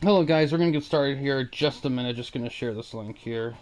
Hello guys, we're going to get started here in just a minute. Just going to share this link here.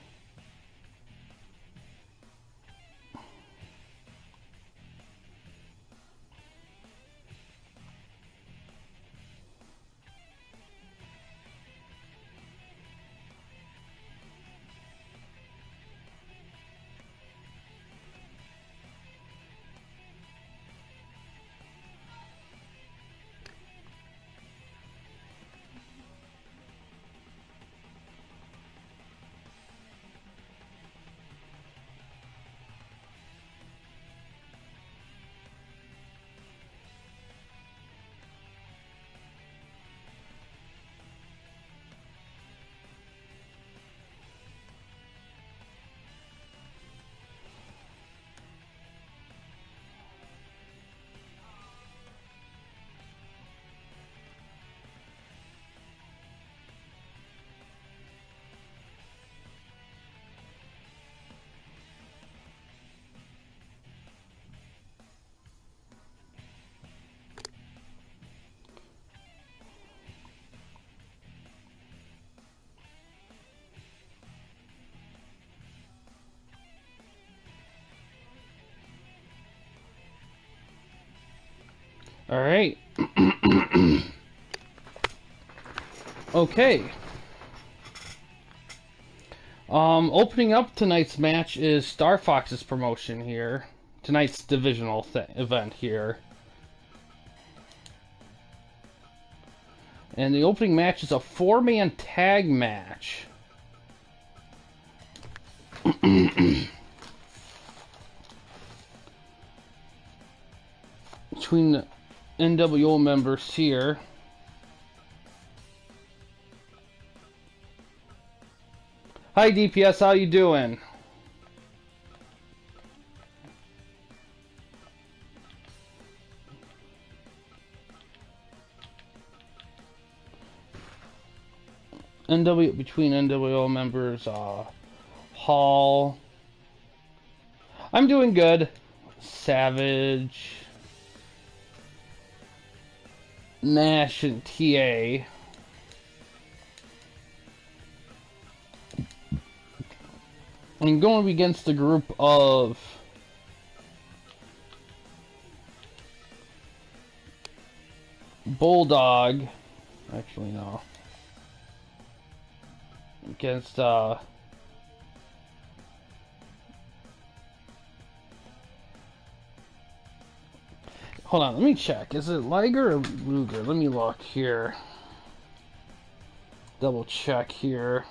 Alright. Okay. Opening up tonight's match is Star Fox's promotion here. Tonight's divisional event here. And the opening match is a 4-man tag match. Between the NWO members here. Hi DPS, how you doing? Between NWO members, Hall. I'm doing good. Savage, Nash, and TA. I'm going against the group of Bulldog. Actually, no. Against, hold on, let me check. Is it Liger or Luger? Let me look here. Double check here.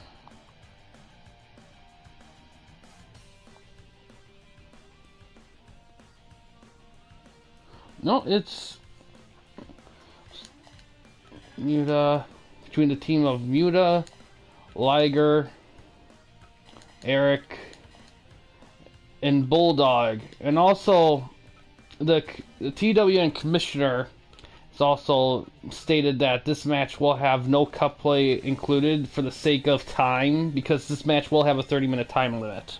No, it's Muta. Between the team of Muta, Liger, Eric, and Bulldog. And also, the TWN commissioner has also stated that this match will have no cup play included for the sake of time, because this match will have a 30-minute time limit.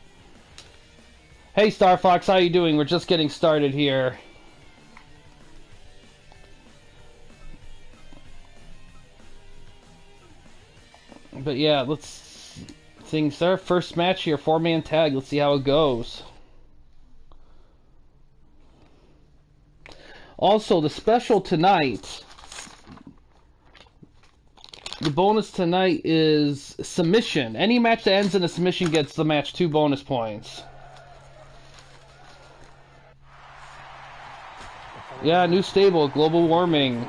Hey Star Fox, how you doing? We're just getting started here. But yeah, let's things our first match here, 4-man tag. Let's see how it goes. Also, the special tonight, the bonus tonight is submission. Any match that ends in a submission gets the match 2 bonus points. Yeah, new stable, global warming.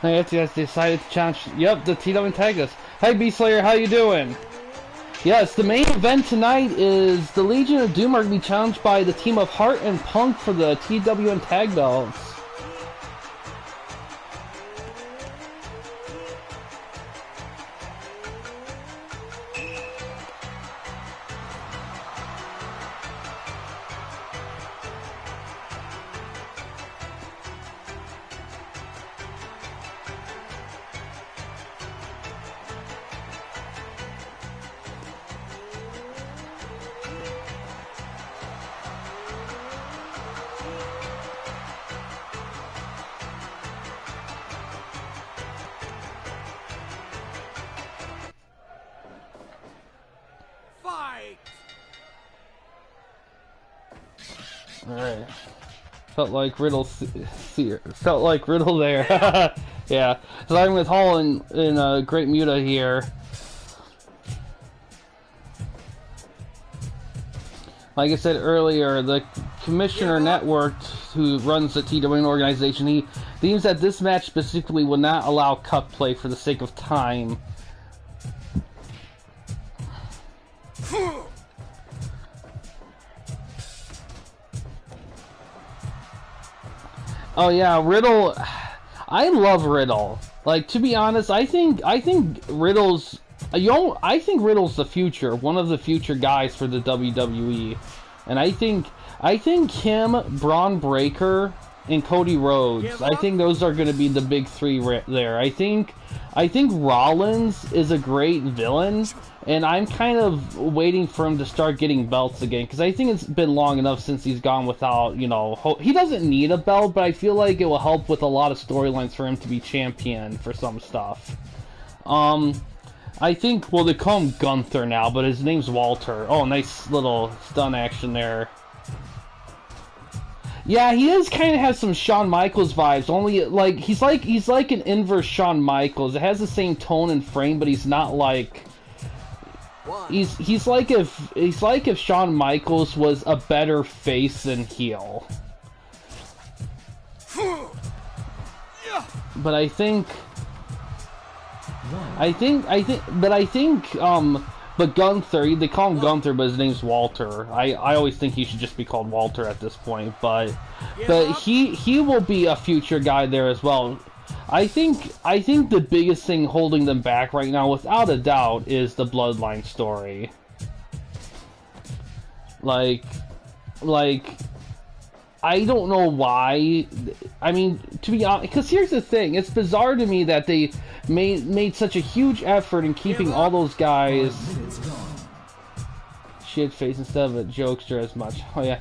Yes, decided to challenge. Yep, the TWN tag us. Hi, B-Slayer, how you doing? Yes, the main event tonight is the Legion of Doom are going to be challenged by the team of Hart and Punk for the TWN tag belts. Alright. Felt like Riddle felt like Riddle there. Yeah. So I'm with Hall in Great Muta here. Like I said earlier, the Commissioner Network, who runs the TWN organization, he deems that this match specifically will not allow cut play for the sake of time. Oh yeah, Riddle. I love Riddle. Like, to be honest, I think Riddle's. I think Riddle's the future, one of the future guys for the WWE, and I think him, Braun Breaker, and Cody Rhodes. I think those are going to be the big three there. I think Rollins is a great villain, and I'm kind of waiting for him to start getting belts again, because I think it's been long enough since he's gone without, you know, he doesn't need a belt, but I feel like it will help with a lot of storylines for him to be champion for some stuff. I think, well, they call him Gunther now, but his name's Walter. Oh, nice little stun action there. Yeah, he does kind of have some Shawn Michaels vibes. Only like he's like an inverse Shawn Michaels. It has the same tone and frame, but he's not like he's like if Shawn Michaels was a better face than heel. But I think but Gunther, they call him Gunther, but his name's Walter. I always think he should just be called Walter at this point, but he will be a future guy there as well. I think the biggest thing holding them back right now, without a doubt, is the Bloodline story. Like I don't know why. I mean, to be honest, because here's the thing, it's bizarre to me that they made such a huge effort in keeping all those guys shit face instead of a jokester as much. Oh yeah,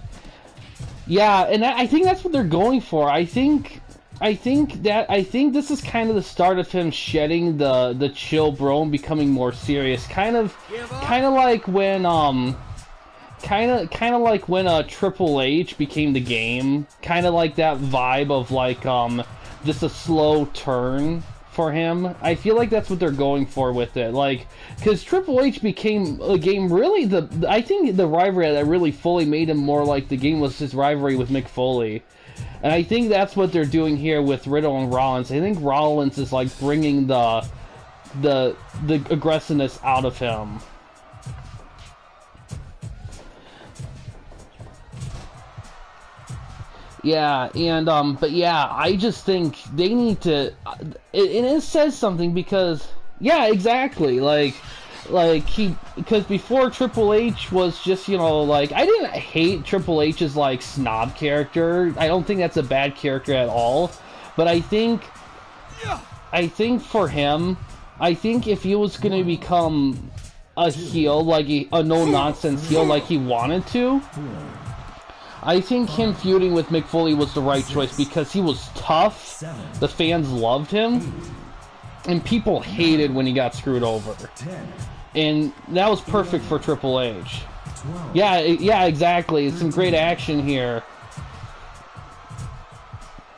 yeah, and I think that's what they're going for. I think this is kind of the start of him shedding the chill bro and becoming more serious. Kind of like when Triple H became the Game. Kind of like that vibe of like just a slow turn for him. I feel like that's what they're going for with it. Like, because Triple H became a Game. Really, I think the rivalry that really fully made him more like the Game was his rivalry with Mick Foley. And I think that's what they're doing here with Riddle and Rollins. I think Rollins is like bringing the aggressiveness out of him. Yeah, and but yeah, I just think they need to, and it says something because, yeah, exactly, because before Triple H was just, you know, like, I didn't hate Triple H's like snob character. I don't think that's a bad character at all, but I think for him, I think if he was gonna become a heel, like a no nonsense heel, like he wanted to, I think him feuding with Mick Foley was the right choice because he was tough, the fans loved him, and people hated when he got screwed over. And that was perfect for Triple H. Yeah, exactly. Some great action here.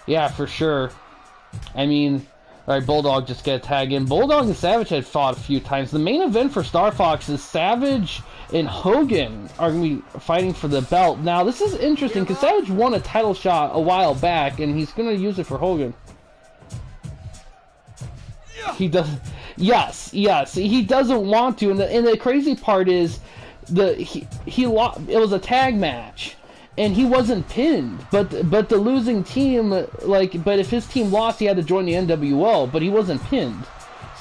Yeah, for sure. I mean, alright, Bulldog just got a tag in. Bulldog and Savage had fought a few times. The main event for Star Fox is Savage and Hogan are going to be fighting for the belt. Now, this is interesting because Savage won a title shot a while back, and he's going to use it for Hogan. He does. Yes, he doesn't want to, and the crazy part is, he lost. It was a tag match, and he wasn't pinned. But the losing team, but if his team lost, he had to join the NWO. But he wasn't pinned,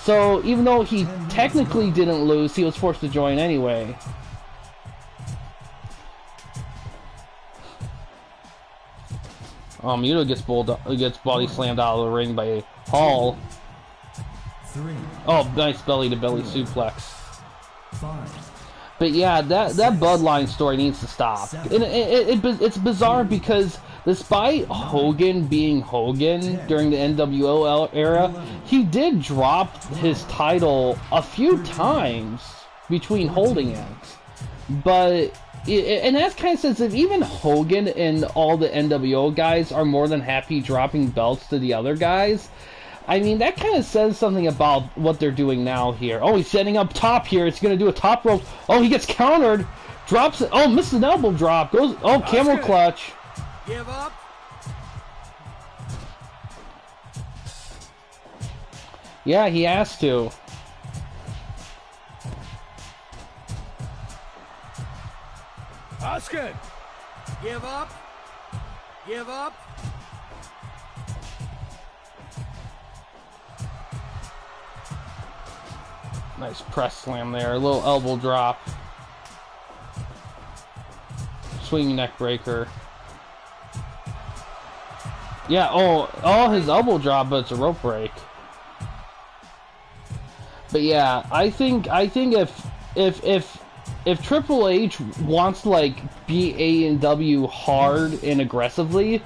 so even though he technically didn't lose, he was forced to join anyway. Muto gets body slammed out of the ring by Hall. Oh, nice belly to belly suplex. But yeah, that Bloodline story needs to stop. And it's bizarre because despite Hogan being Hogan during the NWO era, he did drop his title a few times between holding it. But and that's kind of sensitive. Even Hogan and all the NWO guys are more than happy dropping belts to the other guys. I mean, that kind of says something about what they're doing now here. Oh, he's setting up top here. It's going to do a top rope. Oh, he gets countered. Drops it. Oh, misses an elbow drop. Goes. Oh, camel clutch. Give up. Yeah, he has to. Oscar. Give up. Give up. Nice press slam there. A little elbow drop. Swinging neck breaker. Yeah, oh, his elbow drop, but it's a rope break. But yeah, I think if Triple H wants to beat AEW hard and aggressively,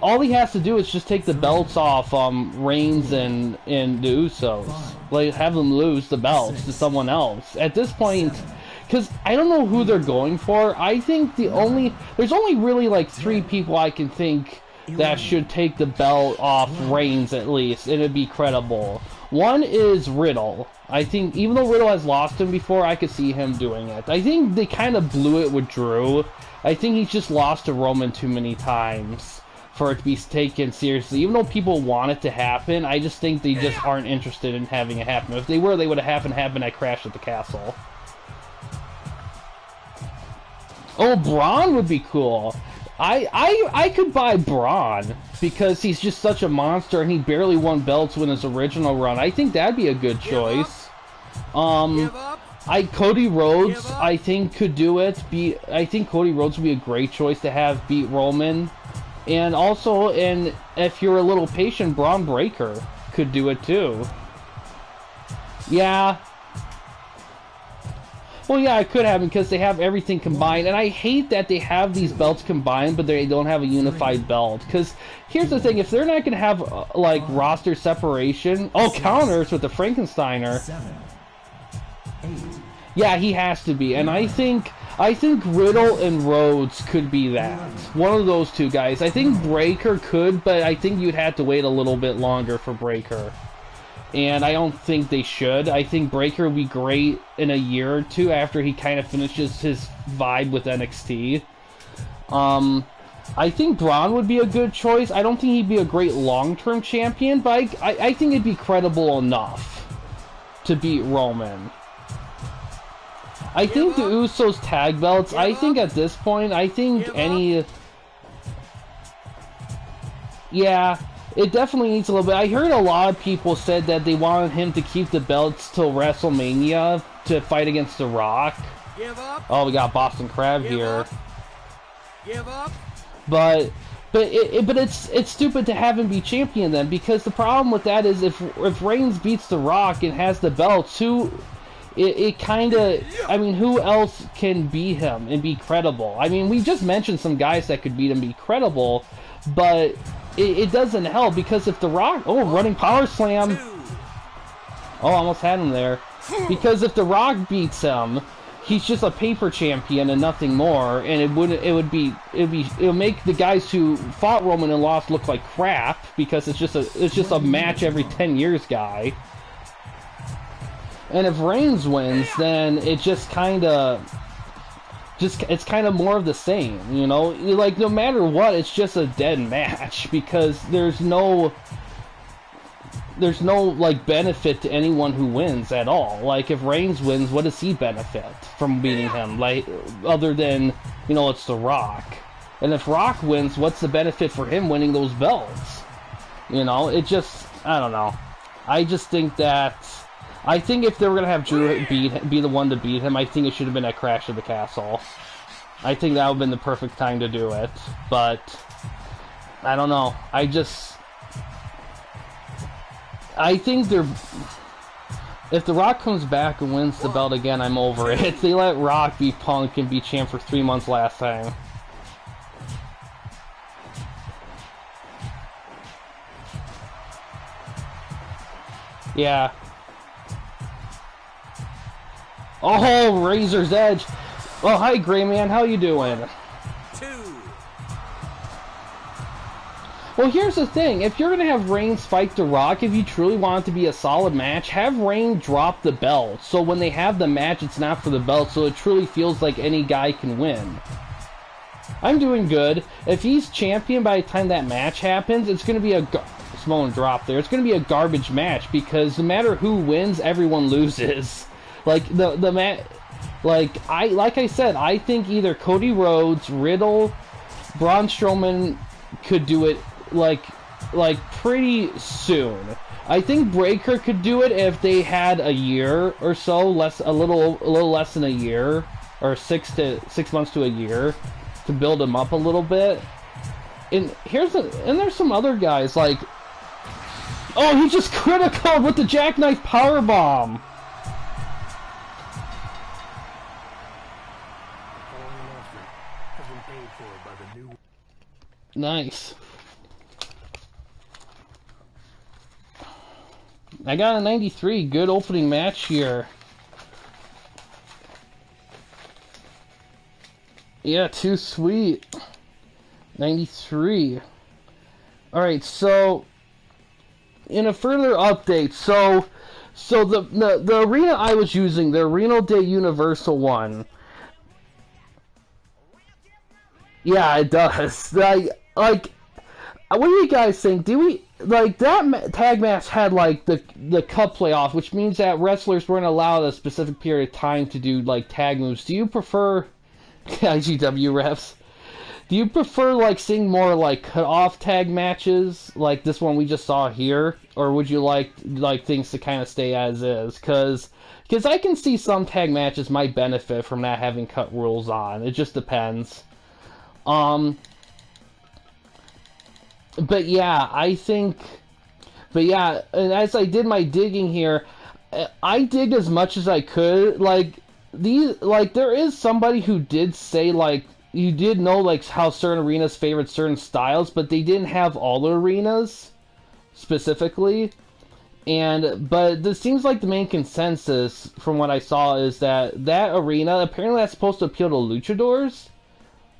all he has to do is just take the belts off Reigns and the Usos. Have them lose the belts to someone else. At this point, because I don't know who they're going for. I think there's only really 3 people I can think that should take the belt off Reigns at least, and it'd be credible. One is Riddle. I think even though Riddle has lost him before, I could see him doing it. I think they kind of blew it with Drew. I think he's just lost to Roman too many times for it to be taken seriously. Even though people want it to happen, I just think they just aren't interested in having it happen. If they were, they would have happened at Crash at the Castle. Oh, Braun would be cool. I could buy Braun because he's just such a monster and he barely won belts in his original run. I think that'd be a good choice. Cody Rhodes I think could do it. I think Cody Rhodes would be a great choice to have beat Roman. And also, if you're a little patient, Braun Breaker could do it too. Yeah. Well, yeah, it could happen because they have everything combined, and I hate that they have these belts combined, but they don't have a unified belt. Because here's the thing: if they're not gonna have roster separation, counters with the Frankensteiner. Yeah, he has to be, and I think Riddle and Rhodes could be that. One of those two guys. I think Breaker could, but I think you'd have to wait a little bit longer for Breaker. And I don't think they should. I think Breaker would be great in a year or two after he kind of finishes his vibe with NXT. I think Braun would be a good choice. I don't think he'd be a great long-term champion, but I think it'd be credible enough to beat Roman. I think the Usos tag belts, I think at this point, yeah, it definitely needs a little bit. I heard a lot of people said that they wanted him to keep the belts till WrestleMania to fight against The Rock. Oh, we got Boston Crab here. But it's stupid to have him be champion then, because the problem with that is if Reigns beats The Rock and has the belts, who else can beat him and be credible? I mean, we just mentioned some guys that could beat him and be credible, but it doesn't help, because if The Rock... Oh, running power slam. Oh, almost had him there. Because if The Rock beats him, he's just a paper champion and nothing more, and it would make the guys who fought Roman and lost look like crap, because it's just a match every 10 years guy. And if Reigns wins, then it just it's kind of more of the same, you know? No matter what, it's just a dead match, because there's no there's no like benefit to anyone who wins at all. Like if Reigns wins, what does he benefit from beating him? Like other than, you know, it's The Rock. And if Rock wins, what's the benefit for him winning those belts? You know, it just, I don't know. I just think that, I think if they were gonna have Drew be the one to beat him, I think it should have been at Crash of the Castle. I think that would have been the perfect time to do it, but I don't know. I think if The Rock comes back and wins the belt again, I'm over it. They let Rock be Punk and be champ for 3 months last time. Yeah. Oh, Razor's Edge. Oh, hi, Gray Man. How you doing? 2. Well, here's the thing. If you're going to have Reigns fight The Rock, if you truly want it to be a solid match, have Reigns drop the belt. So when they have the match, it's not for the belt, so it truly feels like any guy can win. I'm doing good. If he's champion by the time that match happens, it's going to be a... Samoan drop there. It's going to be a garbage match because no matter who wins, everyone loses. Like, the match... Like I said, I think either Cody Rhodes, Riddle, Braun Strowman could do it like pretty soon. I think Breaker could do it if they had a year or so, a little less than a year, or 6 months to a year to build him up a little bit. And there's some other guys like, oh, he just critical with the jackknife powerbomb. Nice. I got a 93. Good opening match here. Yeah, too sweet. 93. Alright, so in a further update, so the arena I was using, the Reno Day Universal one. Yeah, it does. Like, what do you guys think? Do we like that tag match had like the cup playoff, which means that wrestlers weren't allowed a specific period of time to do like tag moves. Do you prefer IGW refs? Do you prefer like seeing more like cut off tag matches like this one we just saw here, or would you like things to kind of stay as is? Because I can see some tag matches might benefit from not having cut rules on. It just depends. But yeah, and as I did my digging here, I dig as much as I could. There is somebody who did say, like, you did know, like, how certain arenas favored certain styles, but they didn't have all the arenas, specifically. But this seems like the main consensus, from what I saw, is that arena, apparently that's supposed to appeal to luchadors,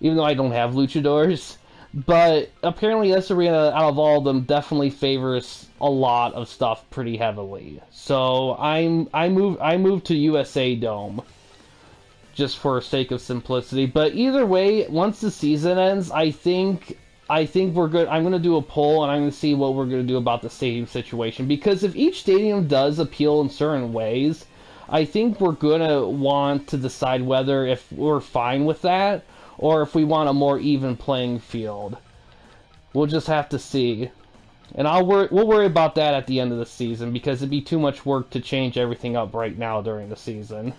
even though I don't have luchadors. But apparently this arena, out of all of them, definitely favors a lot of stuff pretty heavily. So I moved to USA Dome, just for sake of simplicity. But either way, once the season ends, I think we're good. I'm gonna do a poll and I'm gonna see what we're gonna do about the stadium situation. Because if each stadium does appeal in certain ways, I think we're gonna want to decide whether if we're fine with that, or if we want a more even playing field. We'll just have to see. And we'll worry about that at the end of the season, because it'd be too much work to change everything up right now during the season.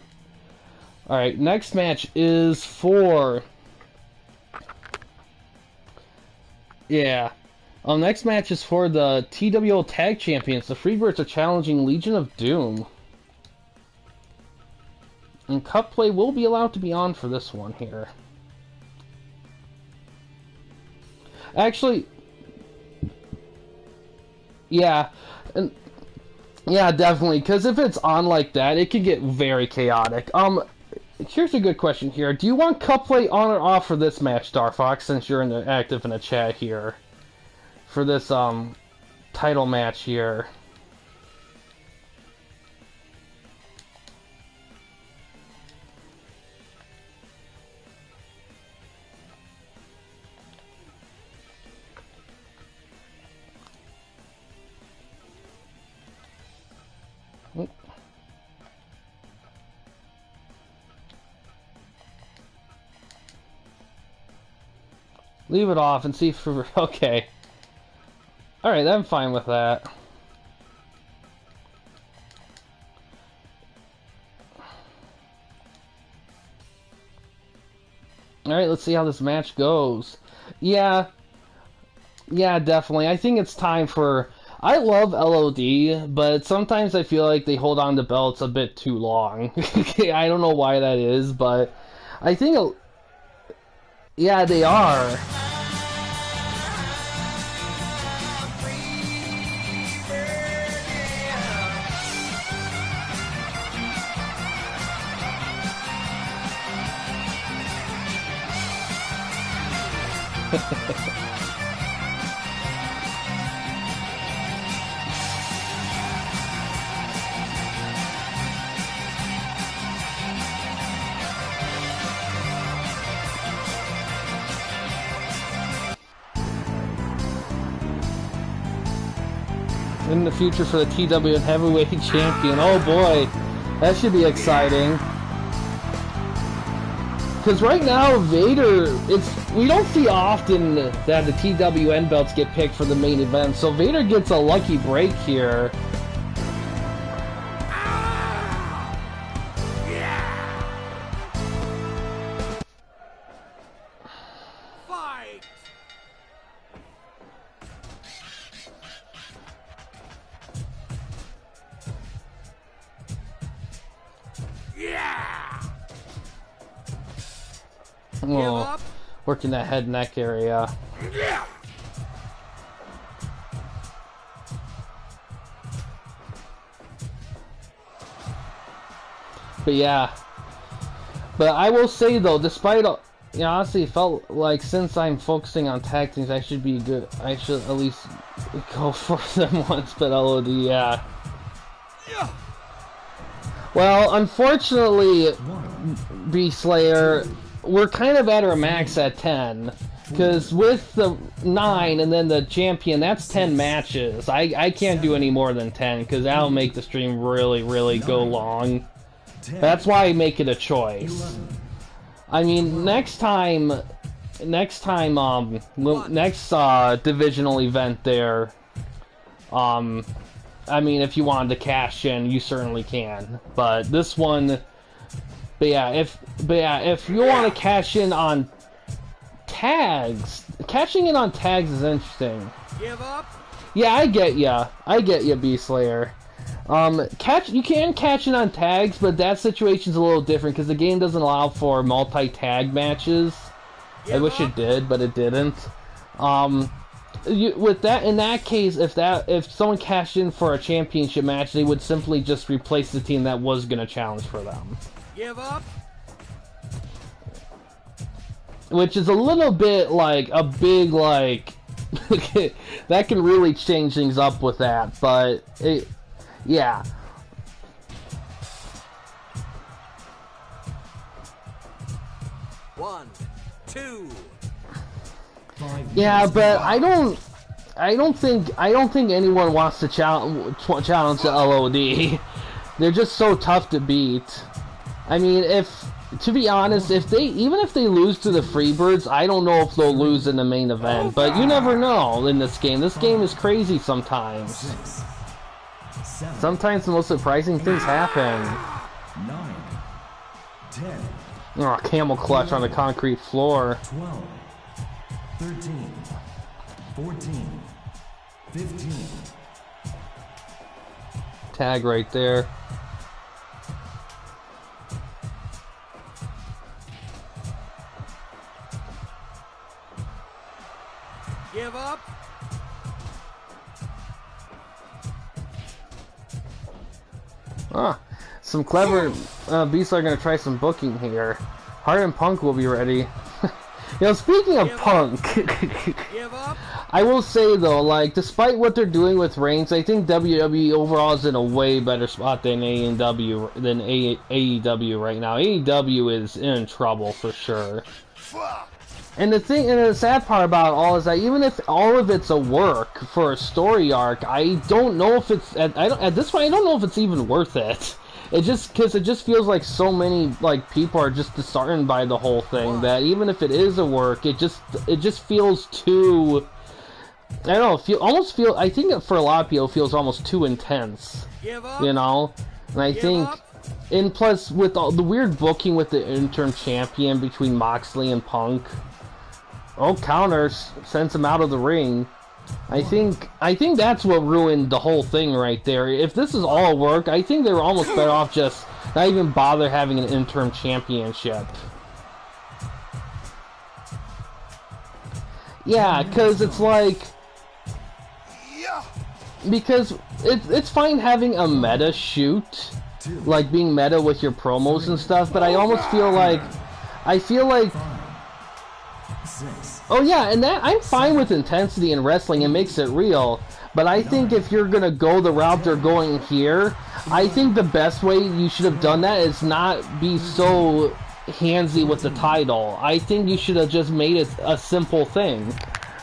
Alright, next match is for... Yeah. Next match is for the TWN Tag Champions. The Freebirds are challenging Legion of Doom. And cup play will be allowed to be on for this one here. Actually, yeah, yeah, definitely. Because if it's on like that, it can get very chaotic. Here's a good question here: do you want cup play on or off for this match, Star Fox? Since you're active in the chat here, for this title match here. Leave it off and see if... Okay. Alright, I'm fine with that. Alright, let's see how this match goes. Yeah, definitely. I think it's time for... I love LOD, but sometimes I feel like they hold on to belts a bit too long. I don't know why that is, but I think... Yeah, they are. In the future for the TWN Heavyweight Champion. Oh boy, that should be exciting. Because right now, Vader, we don't see often that the TWN belts get picked for the main event, so Vader gets a lucky break here. Oh, working that head neck area. But yeah. But I will say though, despite honestly, it felt like since I'm focusing on tag teams, I should be good. I should at least go for them once. But LOD, yeah. Well, unfortunately, B-Slayer, we're kind of at our max at 10. Because with the 9 and then the champion, that's 10 matches. I can't do any more than 10, because that'll make the stream really, really go long. That's why I make it a choice. I mean, next divisional event there, I mean, if you wanted to cash in, you certainly can. But this one, but yeah, if you want to cash in on tags, cashing in on tags is interesting. Give up? Yeah, I get ya, B-Slayer. You can cash in on tags, but that situation's a little different because the game doesn't allow for multi-tag matches. I wish it did, but it didn't. In that case, if someone cashed in for a championship match, they would simply just replace the team that was gonna challenge for them. Give up? Which is a little bit like a big that can really change things up with that, but yeah. One, two. Yeah, but I don't think anyone wants to challenge the LOD. They're just so tough to beat. I mean, to be honest, even if they lose to the Freebirds, I don't know if they'll lose in the main event. But you never know in this game. This game is crazy sometimes. Sometimes the most surprising things happen. 9, 10. Oh, camel clutch on the concrete floor. 12, 13, 14, 15. Tag right there. Give up? Some clever beasts are going to try some booking here. Hart and Punk will be ready. Speaking of Punk, Give up? I will say though, like, despite what they're doing with Reigns, I think WWE overall is in a way better spot than AEW right now. AEW is in trouble for sure. And the sad part about it all is that even if all of it's a work for a story arc, I don't know if it's at this point. I don't know if it's even worth it. because it just feels like so many like people are just disheartened by the whole thing that even if it is a work, it just feels too. I don't know. I think for a lot of people, it feels almost too intense. You know, and I think, and plus with all the weird booking with the interim champion between Moxley and Punk. Oh, counters sends him out of the ring. I think that's what ruined the whole thing right there. If this is all work, I think they were almost better off just not even bother having an interim championship. Yeah, because it's like, because it's fine having a meta shoot, like being meta with your promos and stuff, but I almost feel like, oh yeah, and that I'm fine with intensity in wrestling, it makes it real, but I think if you're gonna go the route they're going here, I think the best way you should have done that is not be so handsy with the title. I think you should have just made it a simple thing.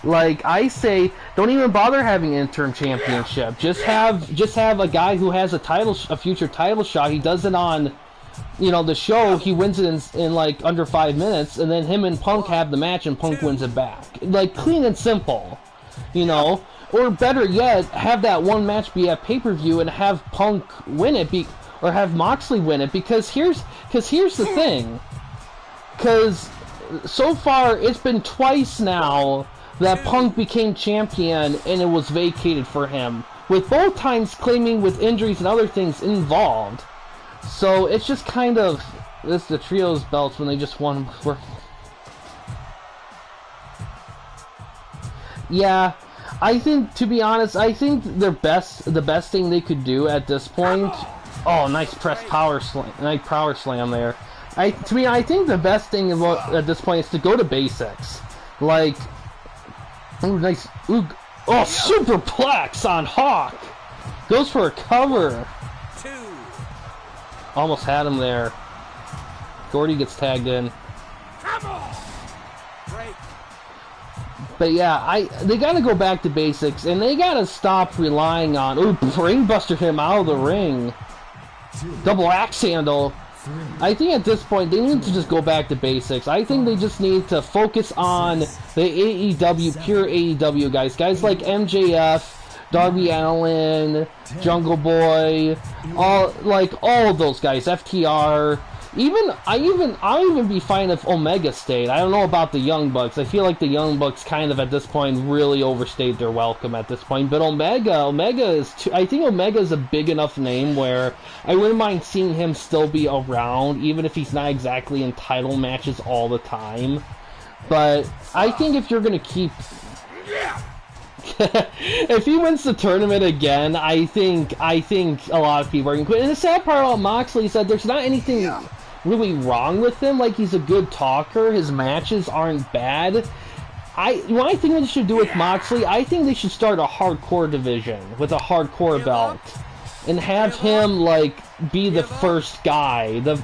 Like I say, don't even bother having an interim championship. Just have a guy who has a future title shot. He does it on, you know, the show. He wins it in like under 5 minutes, and then him and Punk have the match, and Punk wins it back. Like clean and simple, you know. Or better yet, have that one match be at pay-per-view and have Punk win it, or have Moxley win it. Because here's the thing. Because so far it's been twice now that Punk became champion and it was vacated for him, with both times claiming with injuries and other things involved. So it's just kind of the trios belts when they just won. Yeah, I think, to be honest, I think the best thing they could do at this point. Oh, nice power slam there. I think the best thing at this point is to go to basics. Like, ooh, nice, ooh, oh, superplex on Hawk. Goes for a cover. Almost had him there. Gordy gets tagged in. Come on! Break. But yeah, they gotta go back to basics, and they gotta stop relying on, ooh, brainbuster him out of the ring. Double axe handle. I think at this point, they need to just go back to basics. I think they just need to focus on the AEW, pure AEW guys. Guys like MJF, Darby Allin, Jungle Boy, all of those guys, FTR. I'll even be fine if Omega stayed. I don't know about the Young Bucks. I feel like the Young Bucks kind of at this point really overstayed their welcome at this point. But Omega is I think Omega is a big enough name where I wouldn't mind seeing him still be around, even if he's not exactly in title matches all the time. But I think if you're gonna keep if he wins the tournament again, I think a lot of people are gonna quit. And the sad part about Moxley is that there's not anything really wrong with him. Like, he's a good talker, his matches aren't bad. What I think they should do with Moxley, I think they should start a hardcore division with a hardcore belt and have him like be the first guy, the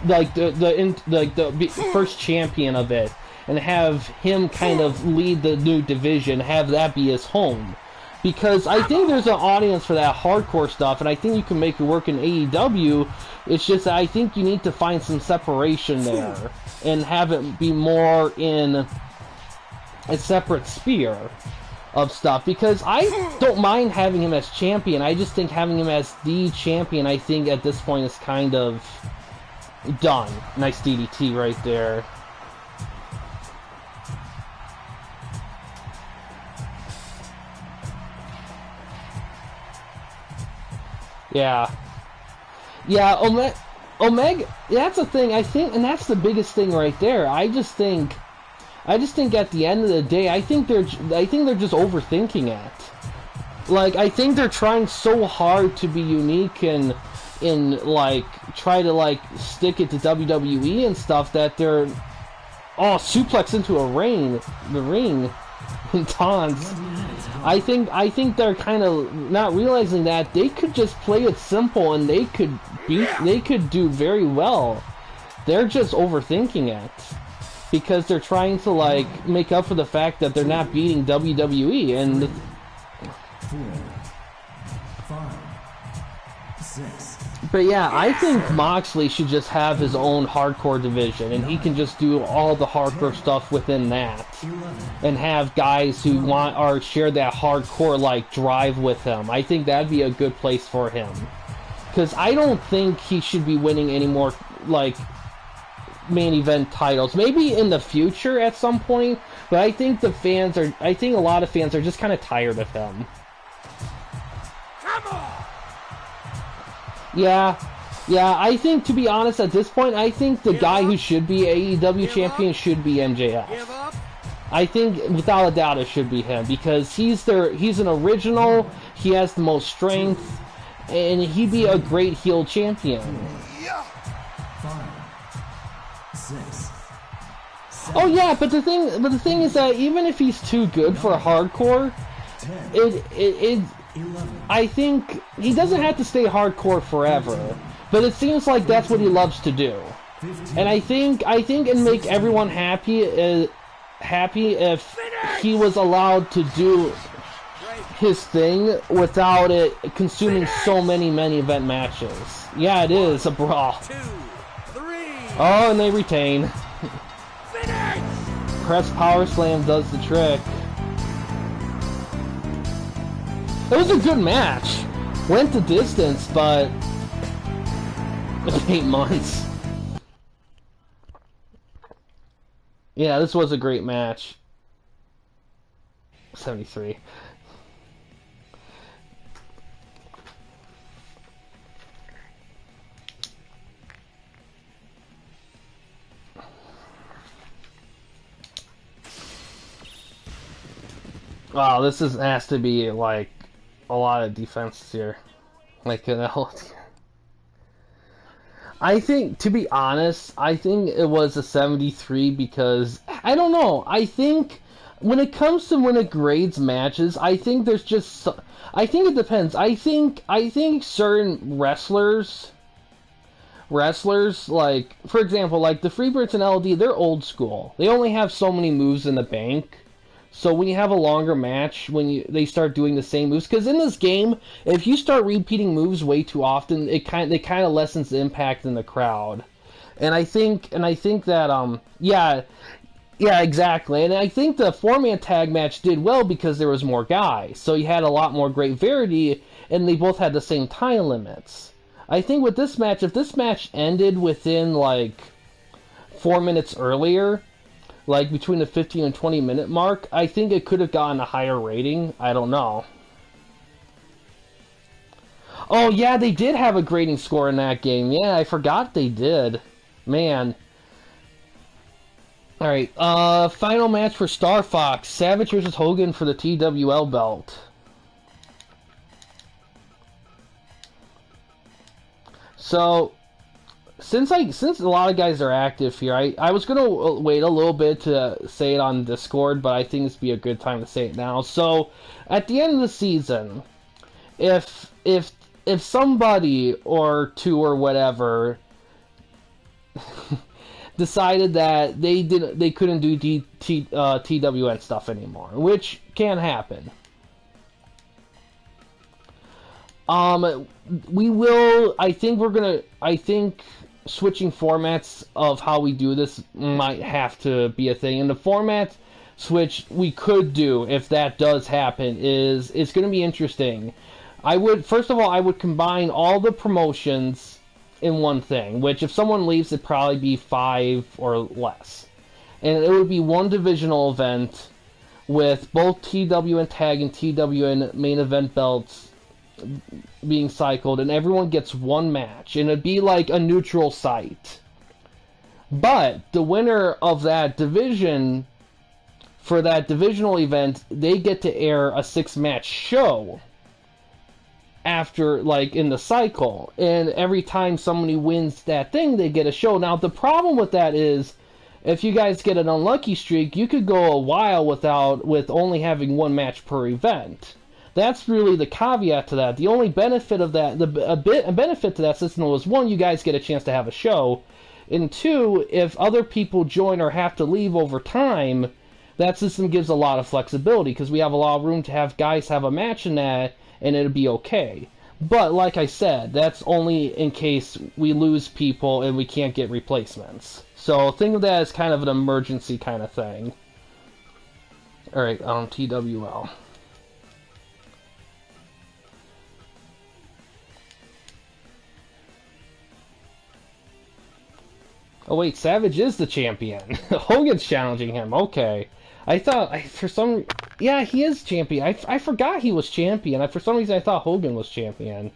first champion of it, and have him kind of lead the new division, have that be his home. Because I think there's an audience for that hardcore stuff, and I think you can make it work in AEW. It's just that I think you need to find some separation there and have it be more in a separate sphere of stuff. Because I don't mind having him as champion. I just think having him as the champion, I think at this point is kind of done. Nice DDT right there. Yeah. Omega. That's the thing. I think, and that's the biggest thing right there. I just think at the end of the day, I think they're just overthinking it. Like, I think they're trying so hard to be unique and like try to like stick it to WWE and stuff that they're suplex into the ring. Taunts. I think they're kind of not realizing that they could just play it simple and they could do very well. They're just overthinking it because they're trying to like make up for the fact that they're not beating WWE. And 4, 5, 6. But yeah, I think Moxley should just have his own hardcore division, and he can just do all the hardcore stuff within that, and have guys who want or share that hardcore like drive with him. I think that'd be a good place for him, because I don't think he should be winning any more like main event titles. Maybe in the future at some point, but I think the fans are. I think a lot of fans are just kind of tired of him. Come on! Yeah, I think, to be honest, at this point, I think the guy who should be AEW champion should be MJF. Give up! I think, without a doubt, it should be him, because he's an original, he has the most strength, and he'd be a great heel champion. 5, 6. Oh yeah, but the thing is that even if he's too good for a hardcore, I think he doesn't have to stay hardcore forever, but it seems like that's what he loves to do. And I think it'd make everyone happy if he was allowed to do his thing without it consuming so many event matches. Yeah, it is a brawl. 2, 3. Oh, and they retain. Finish! Press power slam does the trick. It was a good match. Went the distance, but 8 months. Yeah, this was a great match. 73. Wow, this has to be like a lot of defense here. Like, I think, to be honest, I think it was a 73 because, I don't know, I think when it comes to when it grades matches, I think there's just, I think it depends. I think certain wrestlers, like, for example, like the Freebirds and LD, they're old school. They only have so many moves in the bank. So when you have a longer match, they start doing the same moves, because in this game, if you start repeating moves way too often, it kind of lessens the impact in the crowd. And I think that yeah, exactly. And I think the 4-man tag match did well because there was more guys, so you had a lot more great variety, and they both had the same time limits. I think with this match, if this match ended within like 4 minutes earlier, like between the 15 and 20 minute mark, I think it could have gotten a higher rating. I don't know. Oh yeah, they did have a grading score in that game. Yeah, I forgot they did. Man. Alright, final match for Star Fox. Savage vs. Hogan for the TWL belt. So, since a lot of guys are active here, I was gonna wait a little bit to say it on Discord, but I think this would be a good time to say it now. So, at the end of the season, if somebody or two or whatever decided that they couldn't do TWN stuff anymore, which can happen. We will. I think switching formats of how we do this might have to be a thing. And the format switch we could do, if that does happen, is it's going to be interesting. First of all, I would combine all the promotions in one thing, which if someone leaves, it'd probably be 5 or less. And it would be one divisional event with both TWN Tag and TWN Main Event belts being cycled, and everyone gets one match, and it'd be like a neutral site. But the winner of that division, for that divisional event, they get to air a 6-match show after, like, in the cycle, and every time somebody wins that thing, they get a show. Now the problem with that is, if you guys get an unlucky streak, you could go a while with only having one match per event. That's really the caveat to that. The only benefit of that, a benefit to that system was, 1, you guys get a chance to have a show, and 2, if other people join or have to leave over time, that system gives a lot of flexibility, because we have a lot of room to have guys have a match in that, and it'll be okay. But like I said, that's only in case we lose people and we can't get replacements. So think of that as kind of an emergency kind of thing. Alright, TWL. Oh wait, Savage is the champion. Hogan's challenging him, okay. I thought, yeah, he is champion. I forgot he was champion. For some reason I thought Hogan was champion.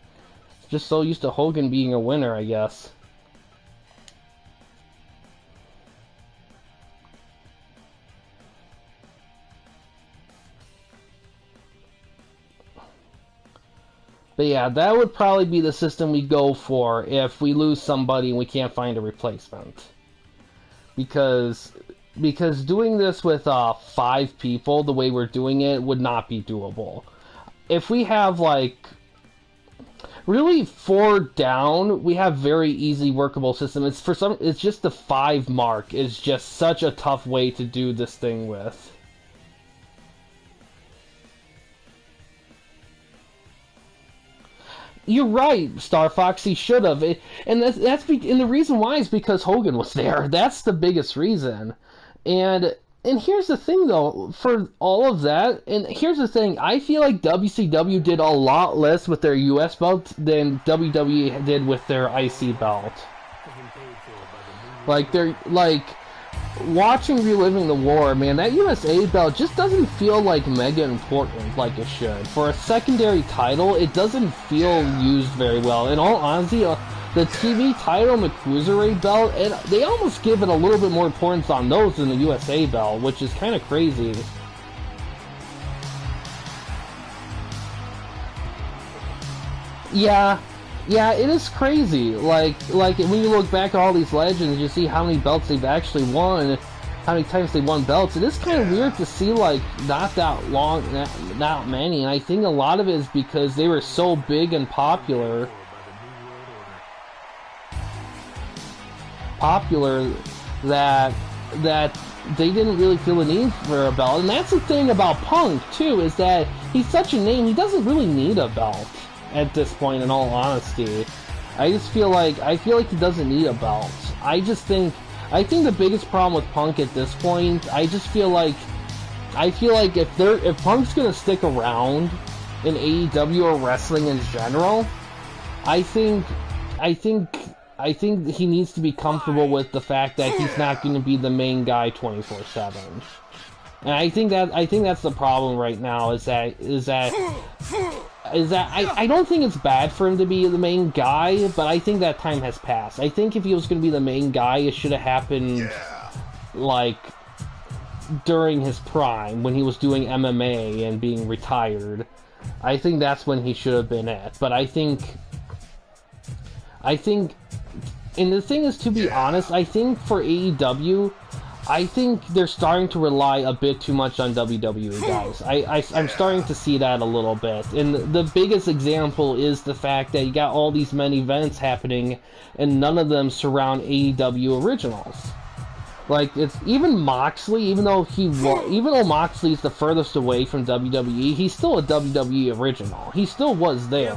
Just so used to Hogan being a winner, I guess. But yeah, that would probably be the system we go for if we lose somebody and we can't find a replacement. Because doing this with 5 people, the way we're doing it, would not be doable. If we have, like, really 4 down, we have very easy workable system. It's just the 5 mark is just such a tough way to do this thing with. You're right, Star Fox. He should have, and the reason why is because Hogan was there. That's the biggest reason. And here's the thing, though, for all of that. And here's the thing: I feel like WCW did a lot less with their US belt than WWE did with their IC belt. Watching Reliving the War, man, that USA belt just doesn't feel like mega important like it should. For a secondary title, it doesn't feel used very well. In all honesty, the TV title and the Cruiserweight belt, they almost give it a little bit more importance on those than the USA belt, which is kind of crazy. Yeah, it is crazy. Like when you look back at all these legends, you see how many belts they've actually won, how many times they won belts. It is kind of weird to see, like, not that many. And I think a lot of it is because they were so big and popular that they didn't really feel the need for a belt. And that's the thing about Punk too, is that he's such a name, he doesn't really need a belt. At this point, in all honesty, I feel like he doesn't need a belt. I think the biggest problem with Punk at this point, I feel like if Punk's gonna stick around in AEW or wrestling in general, I think he needs to be comfortable with the fact that he's not going to be the main guy 24/7. And I think that's the problem right now, is that I don't think it's bad for him to be the main guy, but I think that time has passed. I think if he was going to be the main guy, it should have happened, like, during his prime, when he was doing MMA and being retired. I think that's when he should have been at. But I think, and the thing is, to be honest, I think for AEW, I think they're starting to rely a bit too much on WWE guys. I'm starting to see that a little bit. And the biggest example is the fact that you got all these many events happening and none of them surround AEW originals. Like, it's even Moxley, even though Moxley is the furthest away from WWE, he's still a WWE original. He still was there.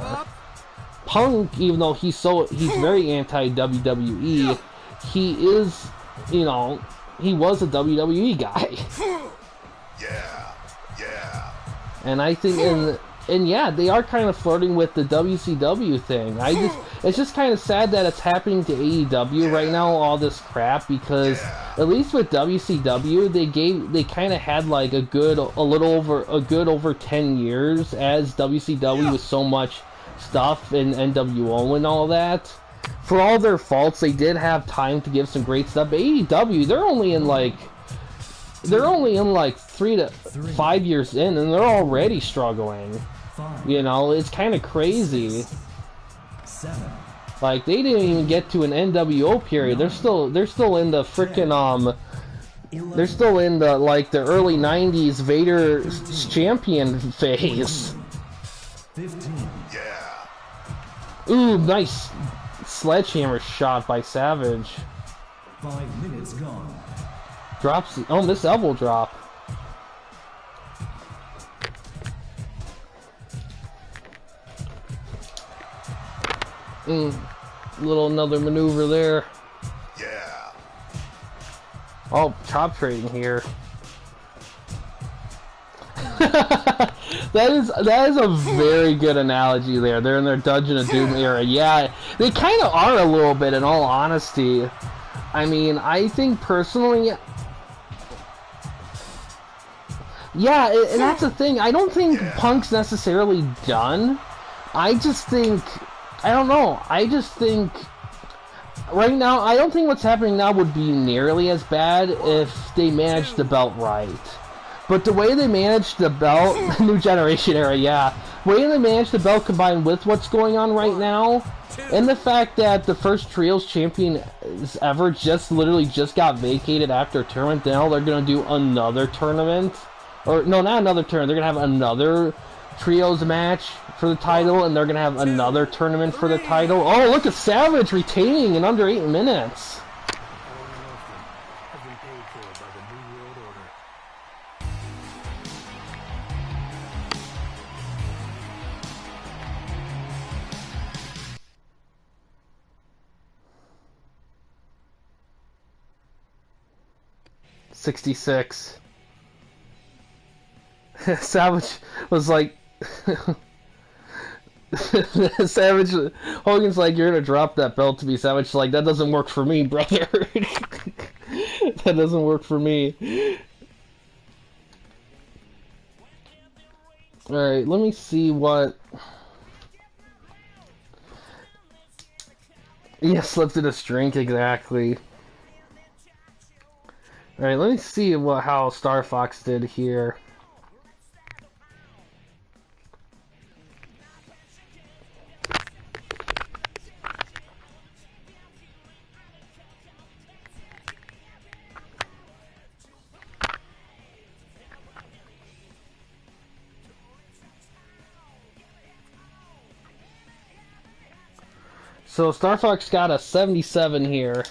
Punk, even though he's very anti-WWE, he is, he was a WWE guy. And I think, and yeah, they are kind of flirting with the WCW thing. It's just kind of sad that it's happening to AEW right now, all this crap, because at least with WCW, they kind of had like a good over 10 years as WCW with so much stuff in NWO and all that. For all their faults, they did have time to give some great stuff. But AEW, they're only in like 3 to 5 years in, and they're already struggling. It's kind of crazy. 7. Like, they didn't even get to an NWO period. They're still in the frickin' they're still in the the early 90s Vader champion phase. 15. Ooh, nice sledgehammer shot by Savage. 5 minutes gone. Drops. Oh, this elbow drop. Another maneuver there. Yeah. Oh, chop trading here. that is a very good analogy there. They're in their Dungeon of Doom era. Yeah, they kind of are a little bit, in all honesty. I mean, I think personally, yeah, and that's the thing. I don't think Punk's necessarily done. I just think, I don't know. I just think right now, I don't think what's happening now would be nearly as bad if they managed the belt right. But the way they managed the belt, new generation era, yeah, the way they managed the belt combined with what's going on right now, and the fact that the first Trios champion ever literally just got vacated after a tournament, now they're going to do another tournament. Or, no, not another tournament, they're going to have another Trios match for the title, and they're going to have another tournament for the title. Oh, look at Savage retaining in under 8 minutes. $66. Savage was like, Savage, Hogan's like, you're gonna drop that belt to me. Savage like, that doesn't work for me, brother. That doesn't work for me. Alright, let me see what... Yes, lifted a drink, exactly. Alright, let me see how Star Fox did here. So Star Fox got a 77 here.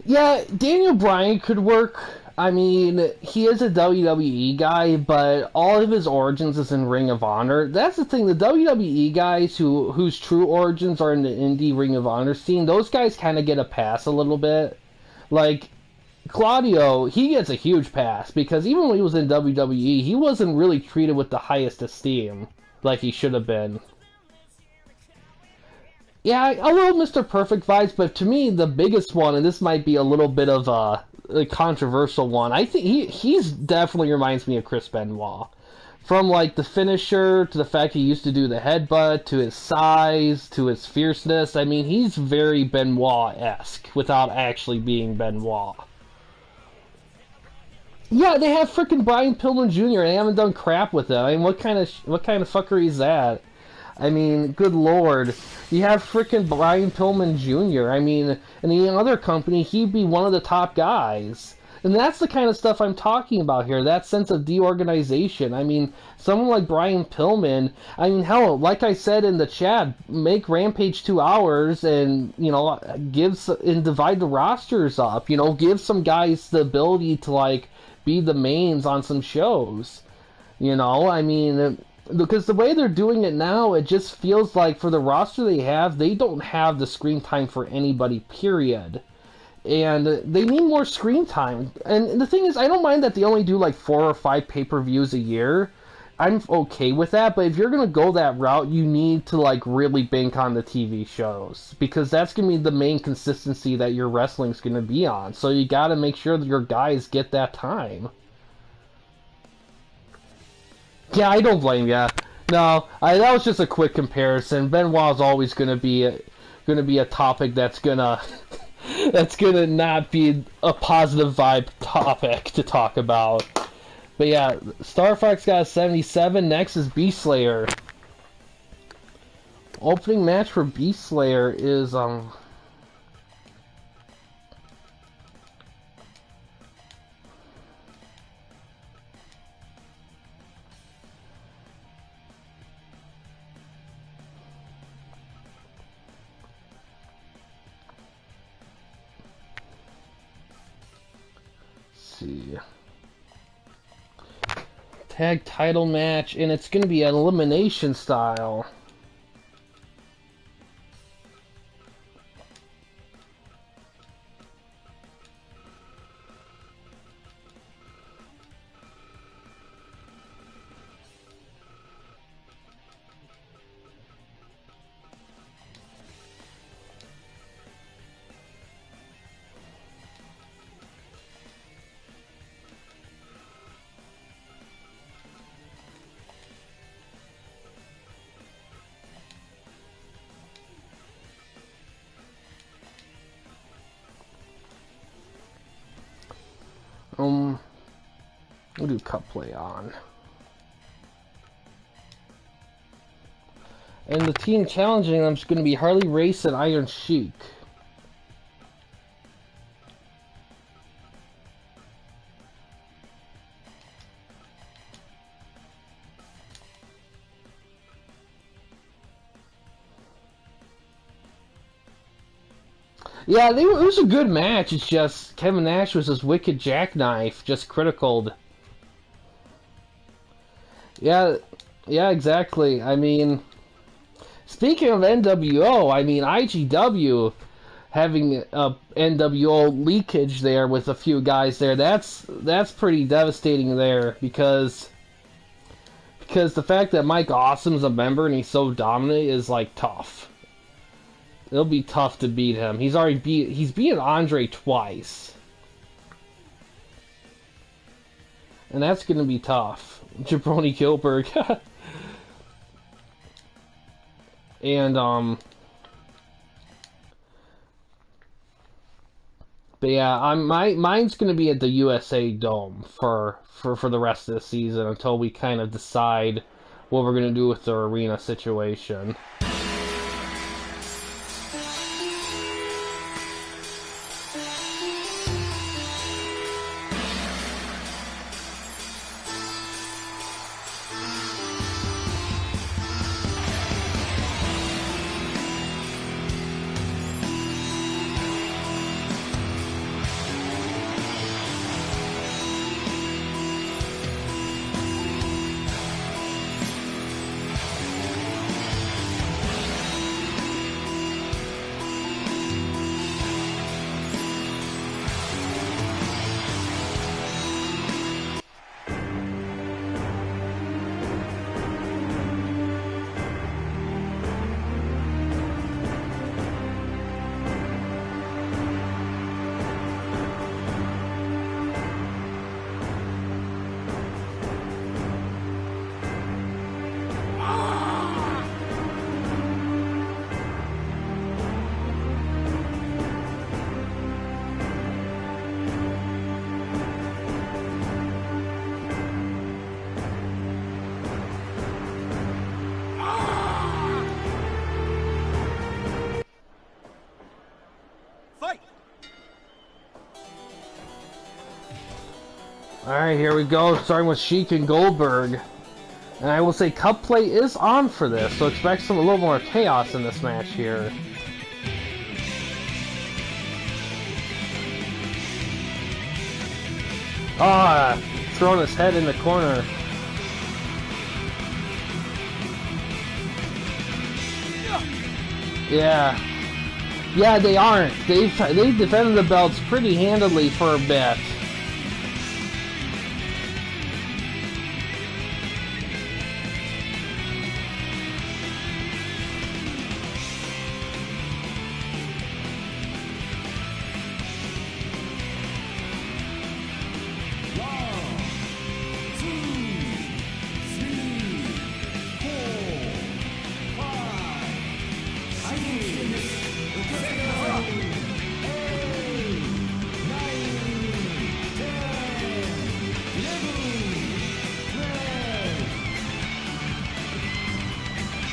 Yeah, Daniel Bryan could work. I mean, he is a WWE guy, but all of his origins is in Ring of Honor. That's the thing, the WWE guys whose true origins are in the indie Ring of Honor scene, those guys kind of get a pass a little bit. Like, Claudio, he gets a huge pass, because even when he was in WWE, he wasn't really treated with the highest esteem, like he should have been. Yeah, a little Mr. Perfect vibes, but to me, the biggest one, and this might be a little bit of a controversial one, I think he's definitely reminds me of Chris Benoit. From, like, the finisher, to the fact he used to do the headbutt, to his size, to his fierceness, I mean, he's very Benoit-esque, without actually being Benoit. Yeah, they have frickin' Brian Pillman Jr., and they haven't done crap with it. I mean, what kind of fuckery is that? I mean, good lord. You have frickin' Brian Pillman Jr. I mean, in any other company, he'd be one of the top guys. And that's the kind of stuff I'm talking about here, that sense of deorganization. I mean, someone like Brian Pillman, I mean, hell, like I said in the chat, make Rampage 2 hours and, you know, divide the rosters up. You know, give some guys the ability to, like, be the mains on some shows. You know, I mean... Because the way they're doing it now, it just feels like for the roster they don't have the screen time for anybody, period. And they need more screen time. And the thing is, I don't mind that they only do like 4 or 5 pay-per-views a year. I'm okay with that, but if you're going to go that route, you need to like really bank on the TV shows. Because that's going to be the main consistency that your wrestling's going to be on. So you got to make sure that your guys get that time. Yeah, I don't blame ya. No, that was just a quick comparison. Benoit's always gonna be a topic that's gonna not be a positive vibe topic to talk about. But yeah, Star Fox got a 77. Next is Beast Slayer. Opening match for Beast Slayer is see. tag title match, and it's going to be an elimination style. We'll do cup play on. And the team challenging them is going to be Harley Race and Iron Sheik. Yeah, it was a good match. It's just Kevin Nash was his wicked jackknife, just criticaled. Yeah, exactly. I mean, speaking of NWO, I mean IGW having a NWO leakage there with a few guys there. That's pretty devastating there because the fact that Mike Awesome's a member and he's so dominant is like tough. It'll be tough to beat him. He's beaten Andre twice. And that's going to be tough. Jabroni Gilbert. And, but yeah, mine's going to be at the USA Dome for the rest of the season until we kind of decide what we're going to do with the arena situation. Alright, here we go, starting with Sheik and Goldberg. And I will say cup play is on for this, so expect a little more chaos in this match here. Ah, throwing his head in the corner. Yeah. Yeah, they aren't. They've defended the belts pretty handily for a bit.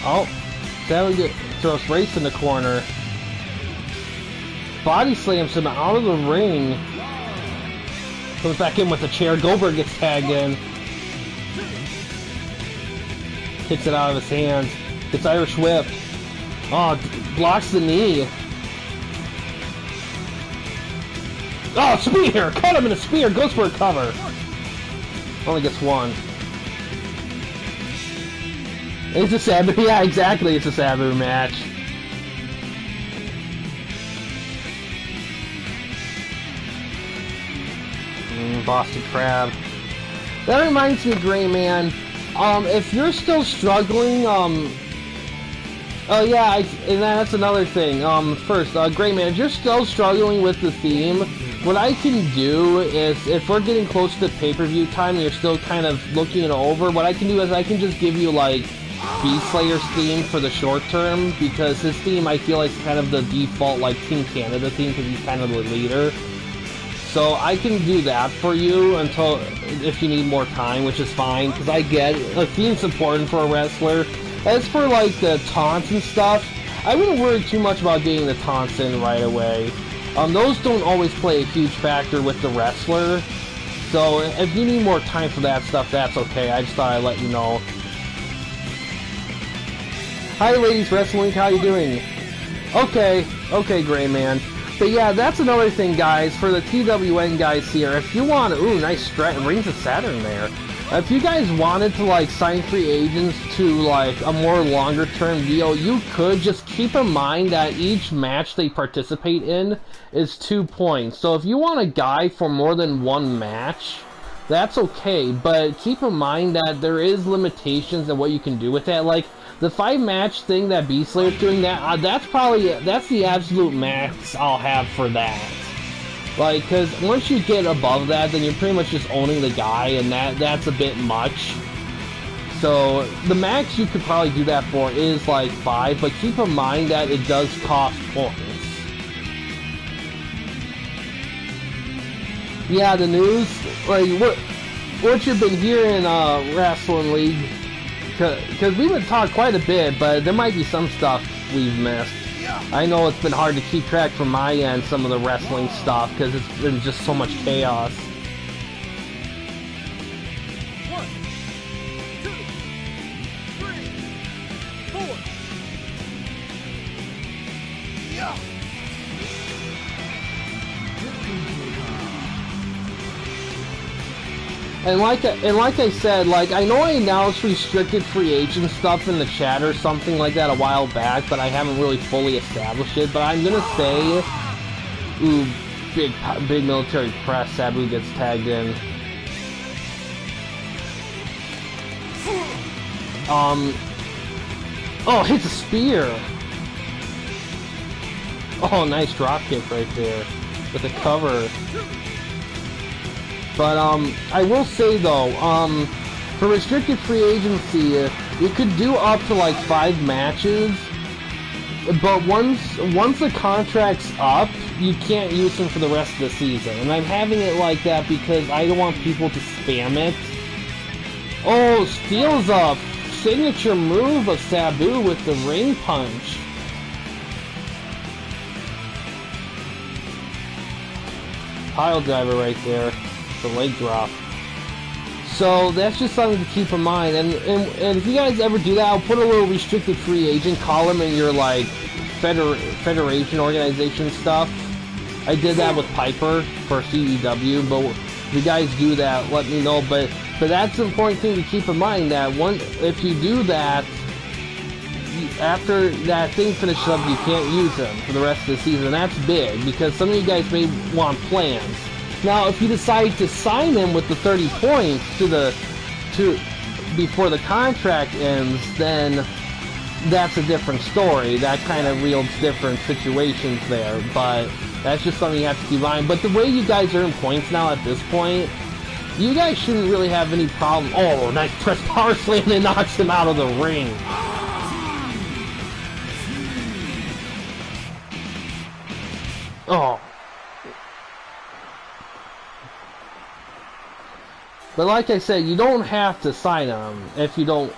Oh, Sally throws Race in the corner. Body slams him out of the ring. Comes back in with a chair. Goldberg gets tagged in. Kicks it out of his hands. Gets Irish whip. Oh, blocks the knee. Oh, spear! Caught him in a spear. Goes for a cover. Only gets one. It's a Sabu. Yeah, exactly. It's a Sabu match. Boston Crab. That reminds me, Gray Man. If you're still struggling, oh yeah, and that's another thing. First, Gray Man, if you're still struggling with the theme, what I can do is, if we're getting close to pay-per-view time and you're still kind of looking it over, what I can do is I can just give you, like, Beaslayer's theme for the short term, because his theme, I feel like, is kind of the default, like, Team Canada theme, because he's kind of the leader. So I can do that for you until, if you need more time, which is fine, because I get a theme's important for a wrestler. As for, like, the taunts and stuff, I wouldn't worry too much about getting the taunts in right away. Those don't always play a huge factor with the wrestler. So if you need more time for that stuff, that's okay. I just thought I'd let you know. Hi, Ladies Wrestling, how you doing? Okay, Gray Man. But yeah, that's another thing, guys, for the TWN guys here. If you want, ooh, nice stretch, Rings of Saturn there. If you guys wanted to, like, sign free agents to, like, a more longer-term deal, you could. Just keep in mind that each match they participate in is 2 points. So if you want a guy for more than one match, that's okay. But keep in mind that there is limitations in what you can do with that. Like, the 5-match thing that Beaslayer's doing, that's the absolute max I'll have for that. Like, because once you get above that, then you're pretty much just owning the guy, and that's a bit much. So, the max you could probably do that for is, like, 5, but keep in mind that it does cost points. Yeah, the news, like, what you've been hearing, Wrestling League, because we've been talking quite a bit, but there might be some stuff we've missed. I know it's been hard to keep track from my end, some of the wrestling stuff, because it's been just so much chaos. 1, 2, 3, 4. Yeah. And like I said, like, I know I announced restricted free agent stuff in the chat or something like that a while back, but I haven't really fully established it. But I'm gonna say, ooh, big military press. Sabu gets tagged in. Oh, hits a spear. Oh, nice drop kick right there with the cover. But, I will say, though, for restricted free agency, you could do up to, like, 5 matches, but once the contract's up, you can't use them for the rest of the season. And I'm having it like that because I don't want people to spam it. Oh, steals a signature move of Sabu with the ring punch. Pile driver right there. The leg drop. So that's just something to keep in mind, and if you guys ever do that, I'll put a little restricted free agent column in your, like, federation organization stuff. I did that with Piper for CEW, but if you guys do that, let me know. But that's an important thing to keep in mind, that if you do that, after that thing finishes up, you can't use them for the rest of the season. That's big, because some of you guys may want plans. Now, if you decide to sign him with the 30 points before the contract ends, then that's a different story. That kind of wields different situations there, but that's just something you have to keep in mind. But the way you guys earn points now at this point, you guys shouldn't really have any problem. Oh, nice press power slam, and knocks him out of the ring. Oh. But like I said, you don't have to sign them if you don't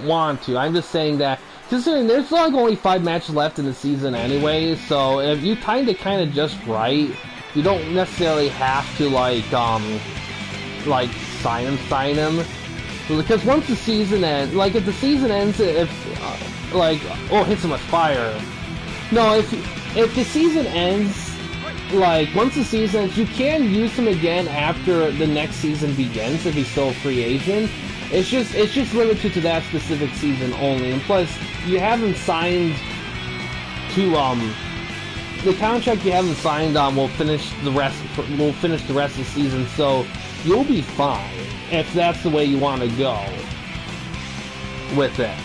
want to. I'm just saying that, considering there's like only 5 matches left in the season anyway, so if you timed it kind of just right, you don't necessarily have to like sign them. Because once the season ends, like if the season ends, oh, hits him with fire. No, if the season ends. Like, once the season ends, you can use him again after the next season begins if he's still a free agent. It's just limited to that specific season only. And plus, you haven't signed to the contract you haven't signed on will finish the rest of the season, so you'll be fine if that's the way you want to go with it.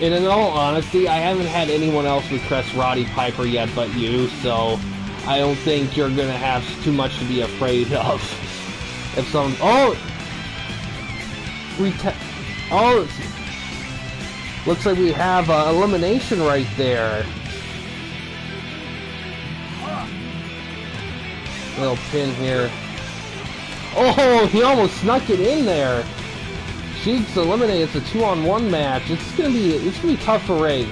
And in all honesty, I haven't had anyone else request Roddy Piper yet but you, so I don't think you're gonna have too much to be afraid of. If some looks like we have elimination right there. Little pin here. Oh, he almost snuck it in there. Sheik's eliminated. It's a 2-on-1 match. It's gonna be tough for Race.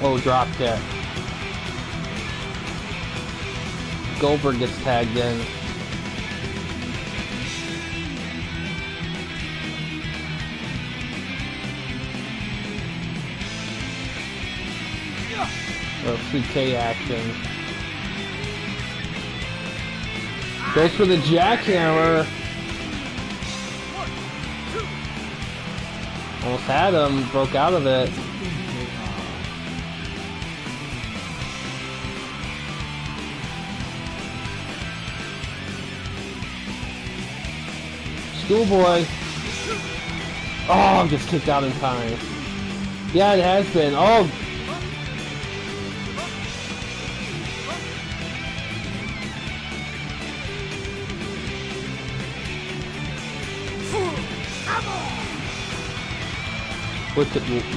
Oh, drop kick. Goldberg gets tagged in. Oh, 3K action. Goes for the jackhammer. Almost had him, broke out of it. Schoolboy. Oh, gets kicked out in time. Yeah, it has been. Oh.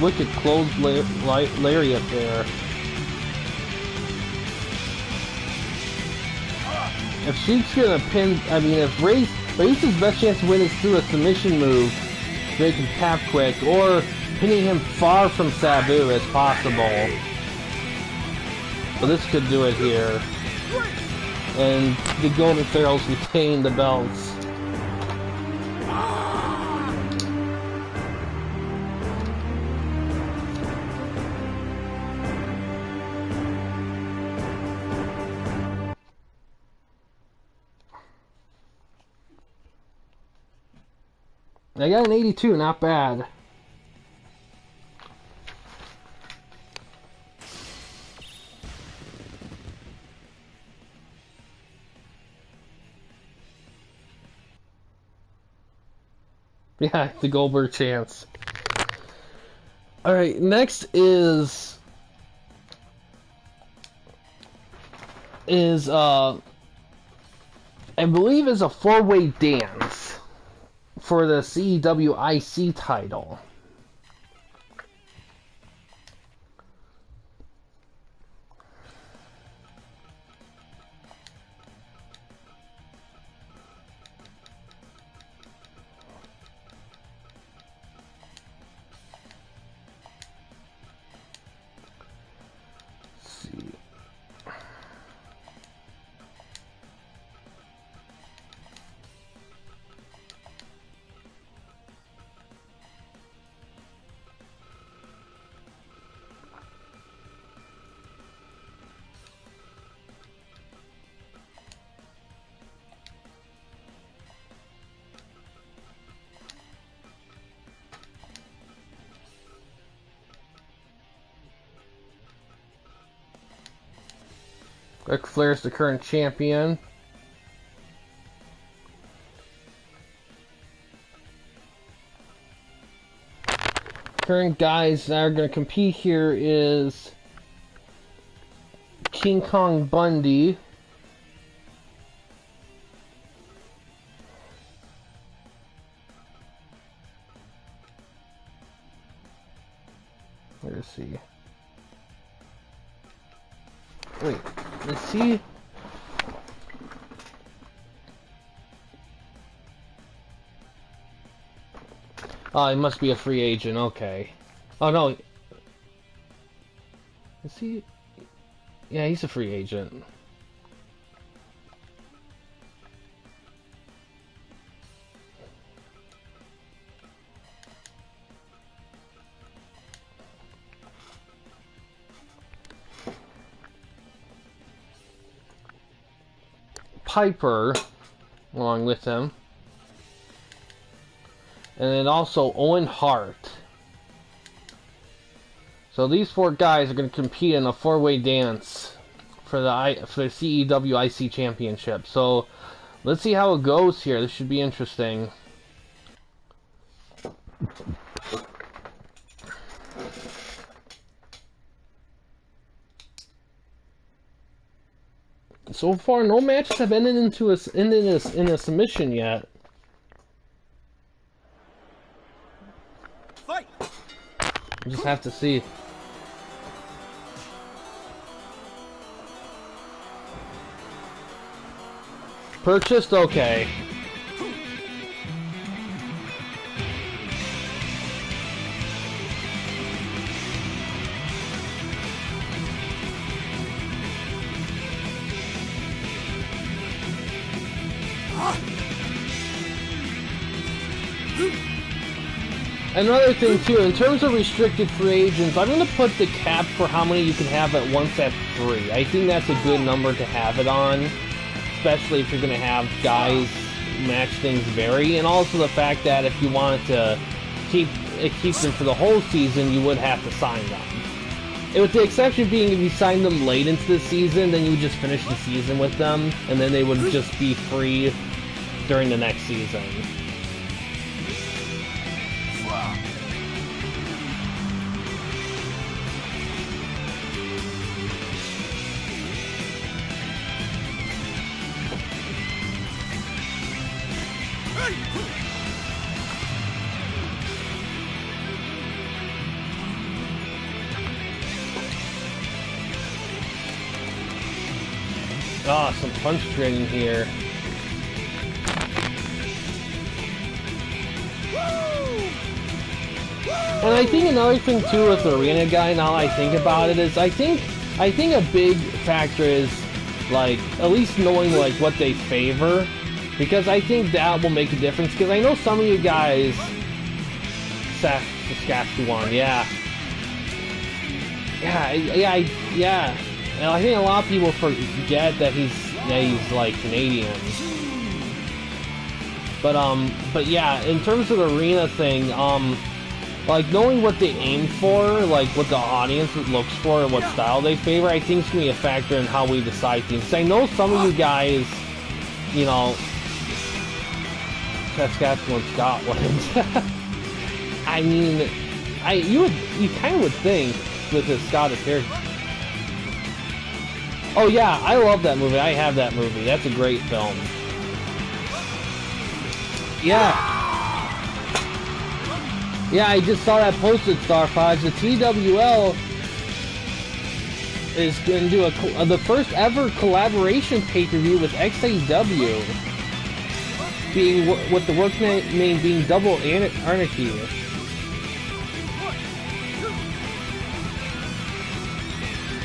Wicked closed lariat there. If Sheik's gonna pin, I mean, if Race's best chance to win is through a submission move, make him tap quick, or pinning him far from Sabu as possible. So this could do it here. And the Golden Pharaohs retain the belts. I got an 82, not bad. Yeah, the Goldberg chance. Alright, next is I believe is a 4-way dance for the CWIC title. Let's see. Ric Flair's the current champion. Current guys that are going to compete here is King Kong Bundy. Let's see. Wait, is he? Oh, he must be a free agent, okay. Oh no. Is he? Yeah, he's a free agent. Piper along with him. And then also Owen Hart. So these 4 guys are going to compete in a 4-way dance for the CEW IC Championship. So let's see how it goes here. This should be interesting. So far, no matches have ended in a submission yet. Fight! We just have to see. Purchased? Okay. Another thing too, in terms of restricted free agents, I'm going to put the cap for how many you can have at once at 3. I think that's a good number to have it on, especially if you're going to have guys match things vary, and also the fact that if you wanted to keep them for the whole season, you would have to sign them. And with the exception being if you sign them late into the season, then you would just finish the season with them, and then they would just be free during the next season. Ah, some punch training here. And I think another thing too with the arena guy, now I think about it, is I think a big factor is like at least knowing like what they favor, because I think that will make a difference. Because I know some of you guys, Saskatchewan, yeah. And I think a lot of people forget that he's like Canadian. But yeah, in terms of the arena thing, like knowing what they aim for, like what the audience looks for and what style they favor, I think is gonna be a factor in how we decide things. 'Cause I know some of you guys, you know, Saskatchewan, Scotland. I mean, you kind of would think with his Scottish heritage. Oh yeah, I love that movie. I have that movie. That's a great film. Yeah. Yeah, I just saw that posted, Star Fox. The TWL is going to do the first ever collaboration pay-per-view with XAW. Being with the work name being Double Anarchy.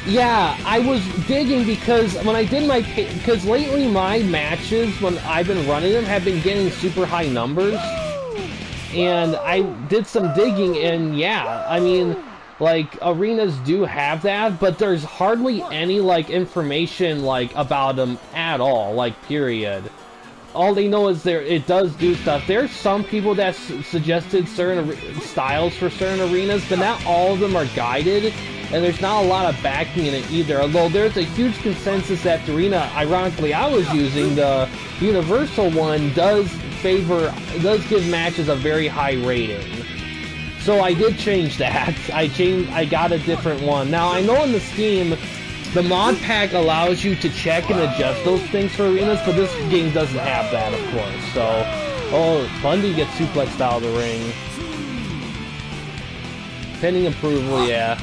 Yeah, I was digging because when I did because lately my matches, when I've been running them, have been getting super high numbers. And I did some digging, and yeah, I mean, like, arenas do have that, but there's hardly any, like, information, like, about them at all, like, period. All they know is it does do stuff. There's some people that suggested certain styles for certain arenas, but not all of them are guided. And there's not a lot of backing in it either, although there's a huge consensus that the arena, ironically, I was using, the Universal one, does give matches a very high rating. So I did change that. I got a different one. Now, I know in the Steam, the mod pack allows you to check and adjust those things for arenas, but this game doesn't have that, of course. So, oh, Bundy gets suplexed out of the ring. Pending approval, yeah.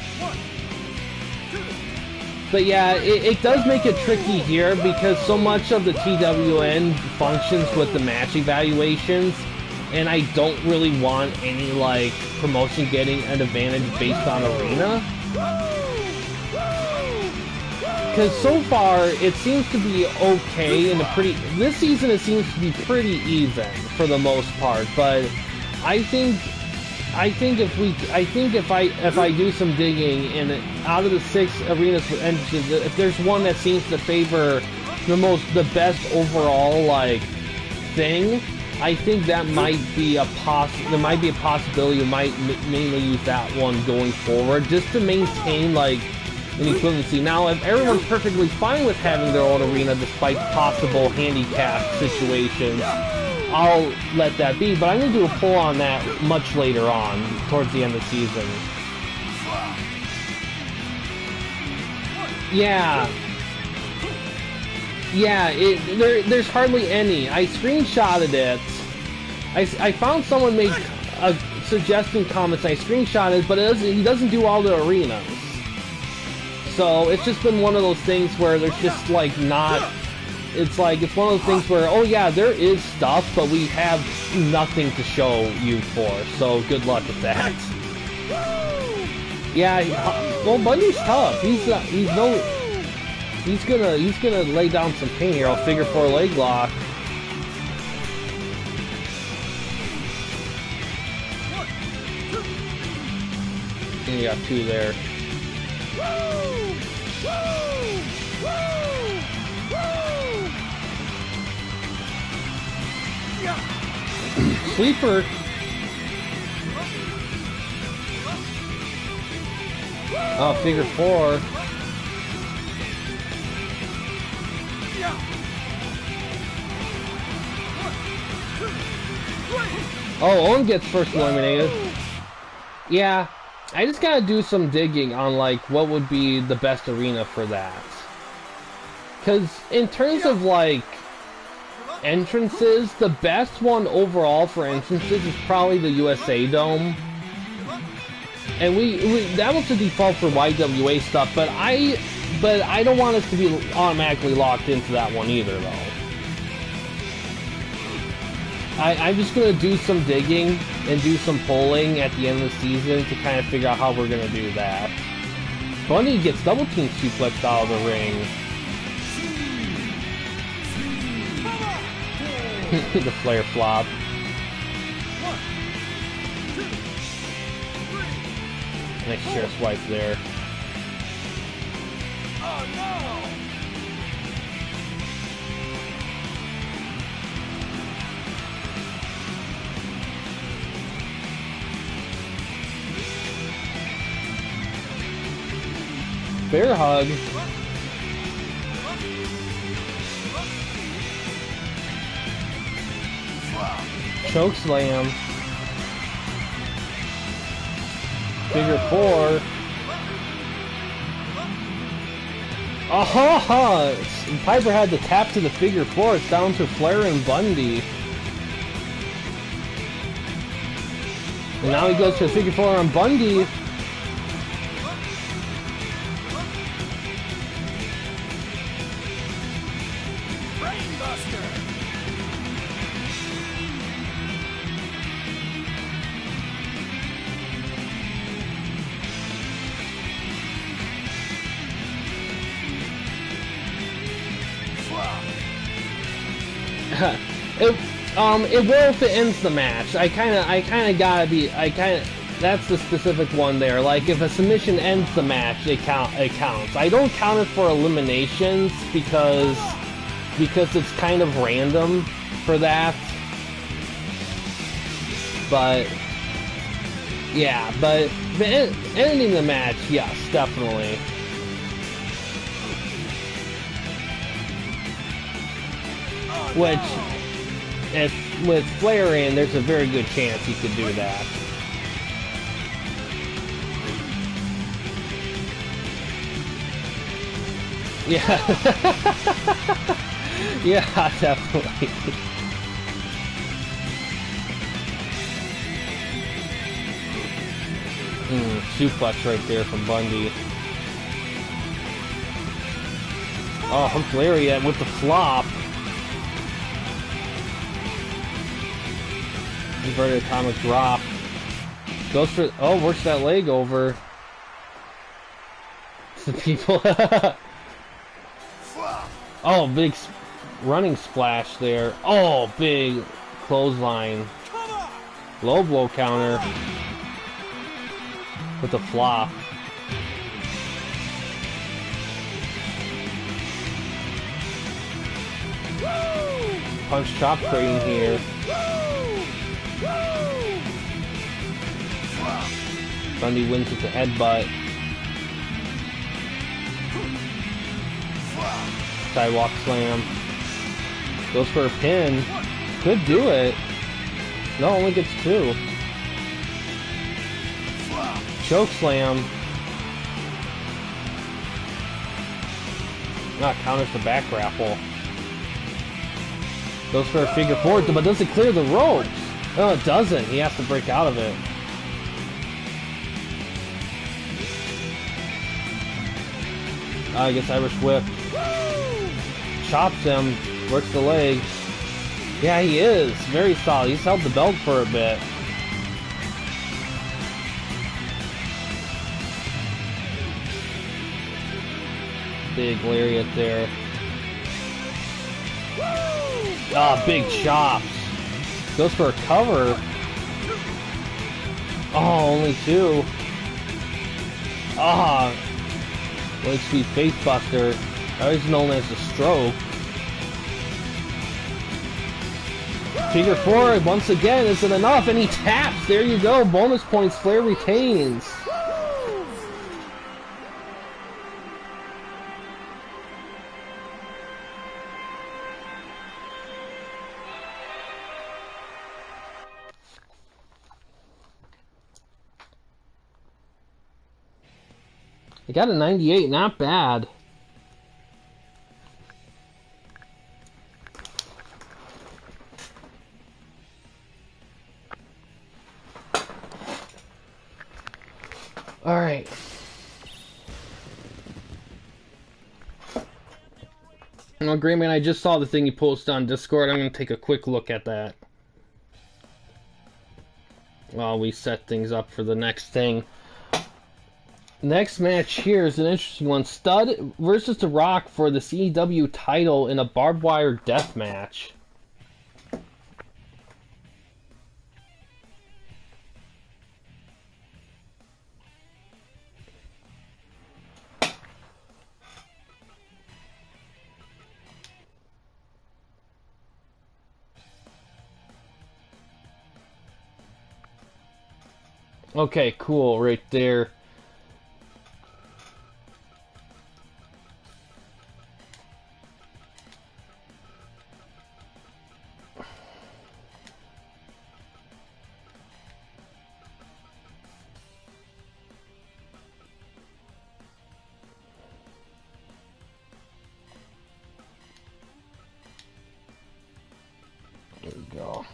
But yeah, it does make it tricky here because so much of the TWN functions with the match evaluations, and I don't really want any, like, promotion getting an advantage based on arena. Because so far, it seems to be okay and this season it seems to be pretty even for the most part, but I think if I do some digging, and out of the 6 arenas for entrances, if there's one that seems to favor the best overall like thing, I think that might be there might be a possibility you might mainly use that one going forward, just to maintain like an equivalency. Now, if everyone's perfectly fine with having their own arena despite possible handicap situations, I'll let that be, but I'm going to do a poll on that much later on, towards the end of the season. Yeah. Yeah, there's hardly any. I screenshotted it. I found someone make a suggestion comments, I screenshotted it, but he doesn't do all the arenas. So, it's just been one of those things where there's just, like, not... It's like, it's one of those things where, oh yeah, there is stuff, but we have nothing to show you for, so good luck with that. Yeah, well, Bundy's tough. He's gonna lay down some pain here. I'll figure 4 leg lock. And you got 2 there. Sleeper. Oh, figure 4. Oh, Owen gets first eliminated. Yeah, I just gotta do some digging on like what would be the best arena for that. Cause in terms of like entrances, the best one overall for entrances is probably the USA Dome. And that was the default for YWA stuff, but I don't want us to be automatically locked into that one either, though. I'm just gonna do some digging and do some polling at the end of the season to kind of figure out how we're gonna do that. Bundy gets double team suplexed out of the ring. The flare flop. Nice chair swipe there. Oh no! Bear hug. Choke slam. Figure 4. Aha! Piper had to tap to the figure 4. It's down to Flair and Bundy. And now he goes to the figure 4 on Bundy. It will if it ends the match. I kinda gotta be, that's the specific one there. Like, if a submission ends the match, it counts. I don't count it for eliminations because it's kind of random for that. But, yeah, but ending the match, yes, definitely. Which, with Flair in, there's a very good chance he could do that. Yeah. Yeah, definitely. Suplex right there from Bundy. Oh, from Flair yet with the flop. Inverted atomic drop. Goes for, oh, works that leg over. It's the people. Oh, big running splash there. Oh, big clothesline. Low blow counter. With the flop. punch chop crane here. Bundy wins with the headbutt. Sidewalk slam. Goes for a pin. Could do it. No, only gets 2. Choke slam. Counters the back grapple. Goes for a figure 4, but does it clear the ropes? No, it doesn't. He has to break out of it. I guess Irish whip. Chops him. Works the leg. Yeah, he is. Very solid. He's held the belt for a bit. Big lariat there. Ah, big chops. Goes for a cover. Oh, only 2. Ah. Leg sweep face buster. Always known as the stroke. Figure 4 once again isn't enough, and he taps. There you go. Bonus points. Flair retains. I got a 98, not bad. Alright. Well, Grayman, I just saw the thing you posted on Discord. I'm going to take a quick look at that while we set things up for the next thing. Next match here is an interesting one. Stud versus The Rock for the CW title in a barbed wire death match. Okay, cool, right there. There we go.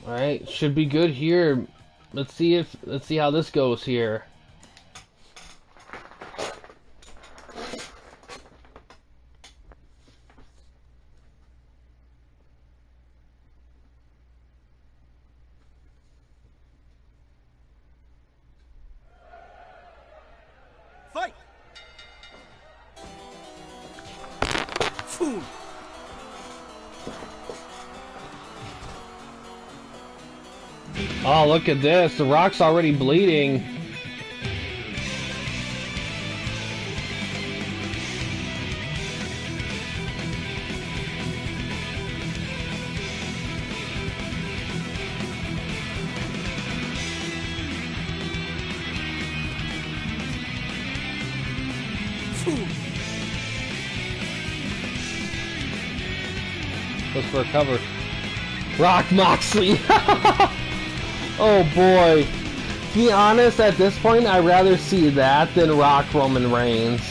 Alright, should be good here. Let's see how this goes here. Fight! Fool! Oh, look at this. The Rock's already bleeding. Fool! Goes for a cover. Rock Moxley! Oh boy. To be honest, at this point, I'd rather see that than Rock Roman Reigns.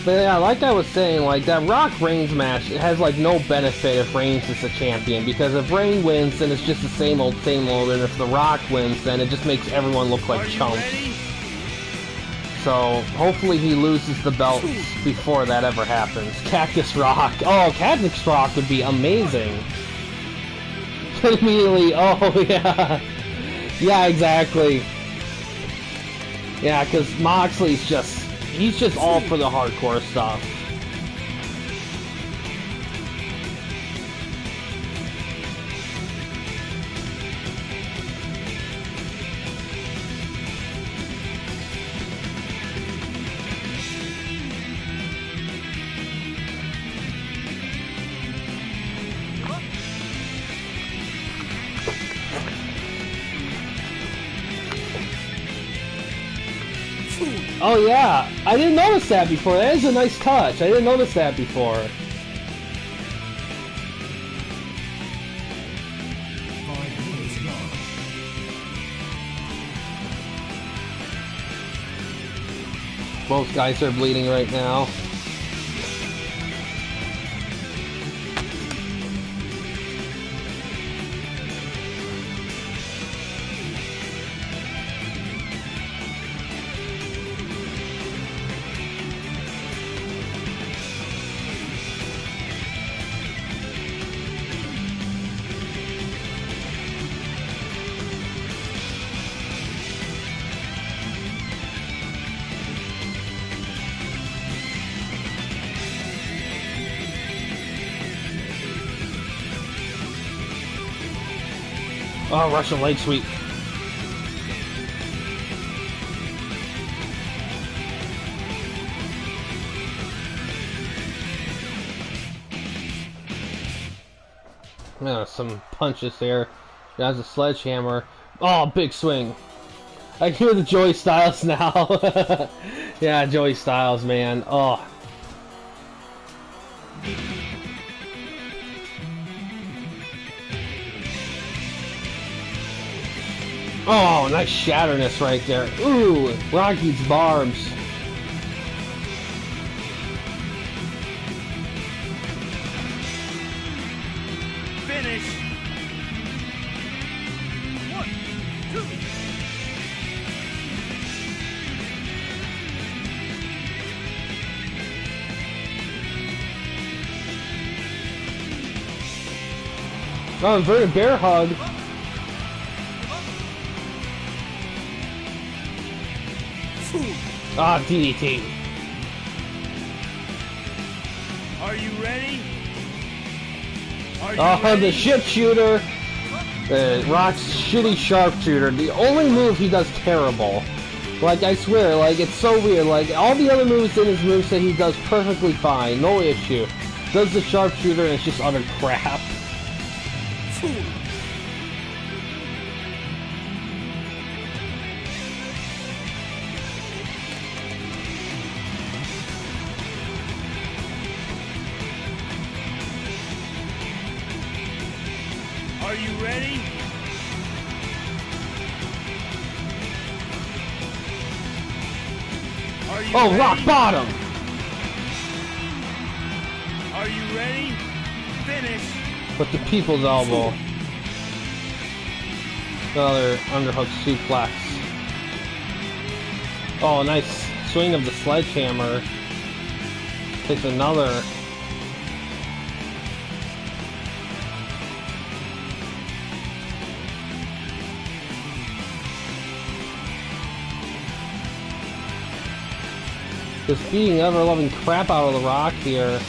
But yeah, like I was saying, like that Rock Reigns match, it has like no benefit if Reigns is the champion, because if Reigns wins, then it's just the same old, and if The Rock wins, then it just makes everyone look like chumps. So hopefully he loses the belts before that ever happens. Cactus Rock. Oh, Cactus Rock would be amazing. Immediately, oh yeah. Yeah, exactly. Yeah, because Moxley's just... he's just all for the hardcore stuff. Oh yeah, I didn't notice that before. That is a nice touch. I didn't notice that before. 5 minutes gone. Both guys are bleeding right now. Oh, Russian leg sweep. Yeah, some punches there. That's a sledgehammer. Oh, big swing. I hear the Joey Styles now. Yeah, Joey Styles, man. Oh. Oh, nice shatterness right there. Ooh, Rocky's barbs. Finish. 1, 2. Oh, inverted bear hug. Ah, DDT. Are you ready? Are you Oh, ready? the ship shooter. Rock's shitty sharpshooter. The only move he does terrible. Like, I swear, like, it's so weird. Like, all the other moves in his moveset he does perfectly fine. No issue. Does the sharpshooter and it's just utter crap. Are you ready? Are you Oh, ready? rock bottom! Are you ready? Finish. With the people's elbow. Another underhook suplex. Oh, nice swing of the sledgehammer. Takes another. Just beating ever-loving crap out of the Rock here.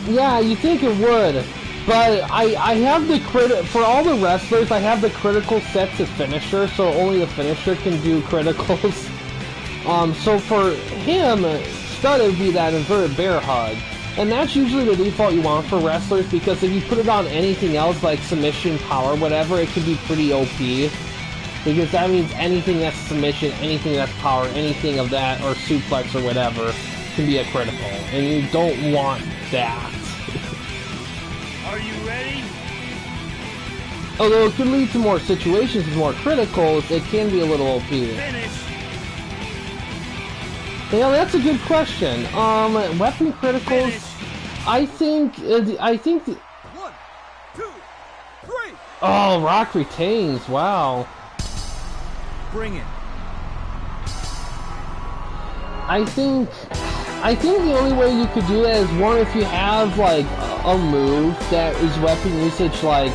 Yeah, you think it would, but I have the for all the wrestlers, I have the critical set to finisher, so only the finisher can do criticals. So for him, instead it would be that inverted bear hug. And that's usually the default you want for wrestlers, because if you put it on anything else, like submission, power, whatever, it can be pretty OP. Because that means anything that's submission, anything that's power, anything of that, or suplex or whatever, can be a critical. And you don't want that. Are you ready? Although it could lead to more situations with more criticals, it can be a little OP. Finish. Yeah, that's a good question. Weapon criticals. I think. I think. 1, 2, 3. Oh, Rock retains. Wow. Bring it. I think the only way you could do that is one, if you have like a move that is weapon usage, like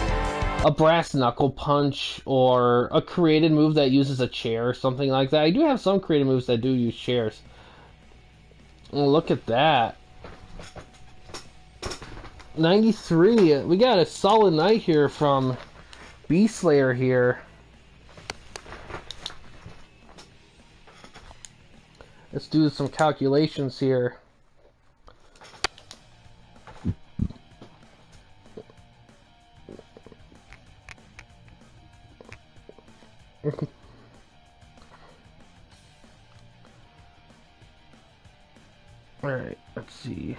a brass knuckle punch or a created move that uses a chair or something like that. I do have some creative moves that do use chairs. Oh, look at that. 93. We got a solid night here from Beast Slayer here. Let's do some calculations here. Alright, let's see.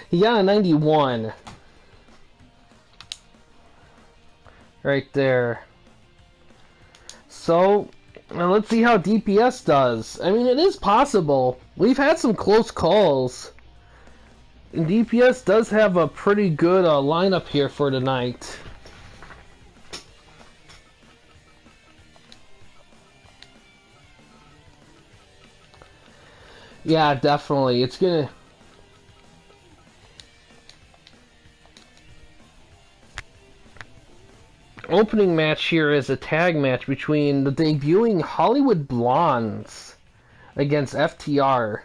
He got a 91. Right there. So, now let's see how DPS does. I mean, it is possible. We've had some close calls. And DPS does have a pretty good lineup here for tonight. Yeah, definitely. It's gonna... Opening match here is a tag match between the debuting Hollywood Blondes against FTR.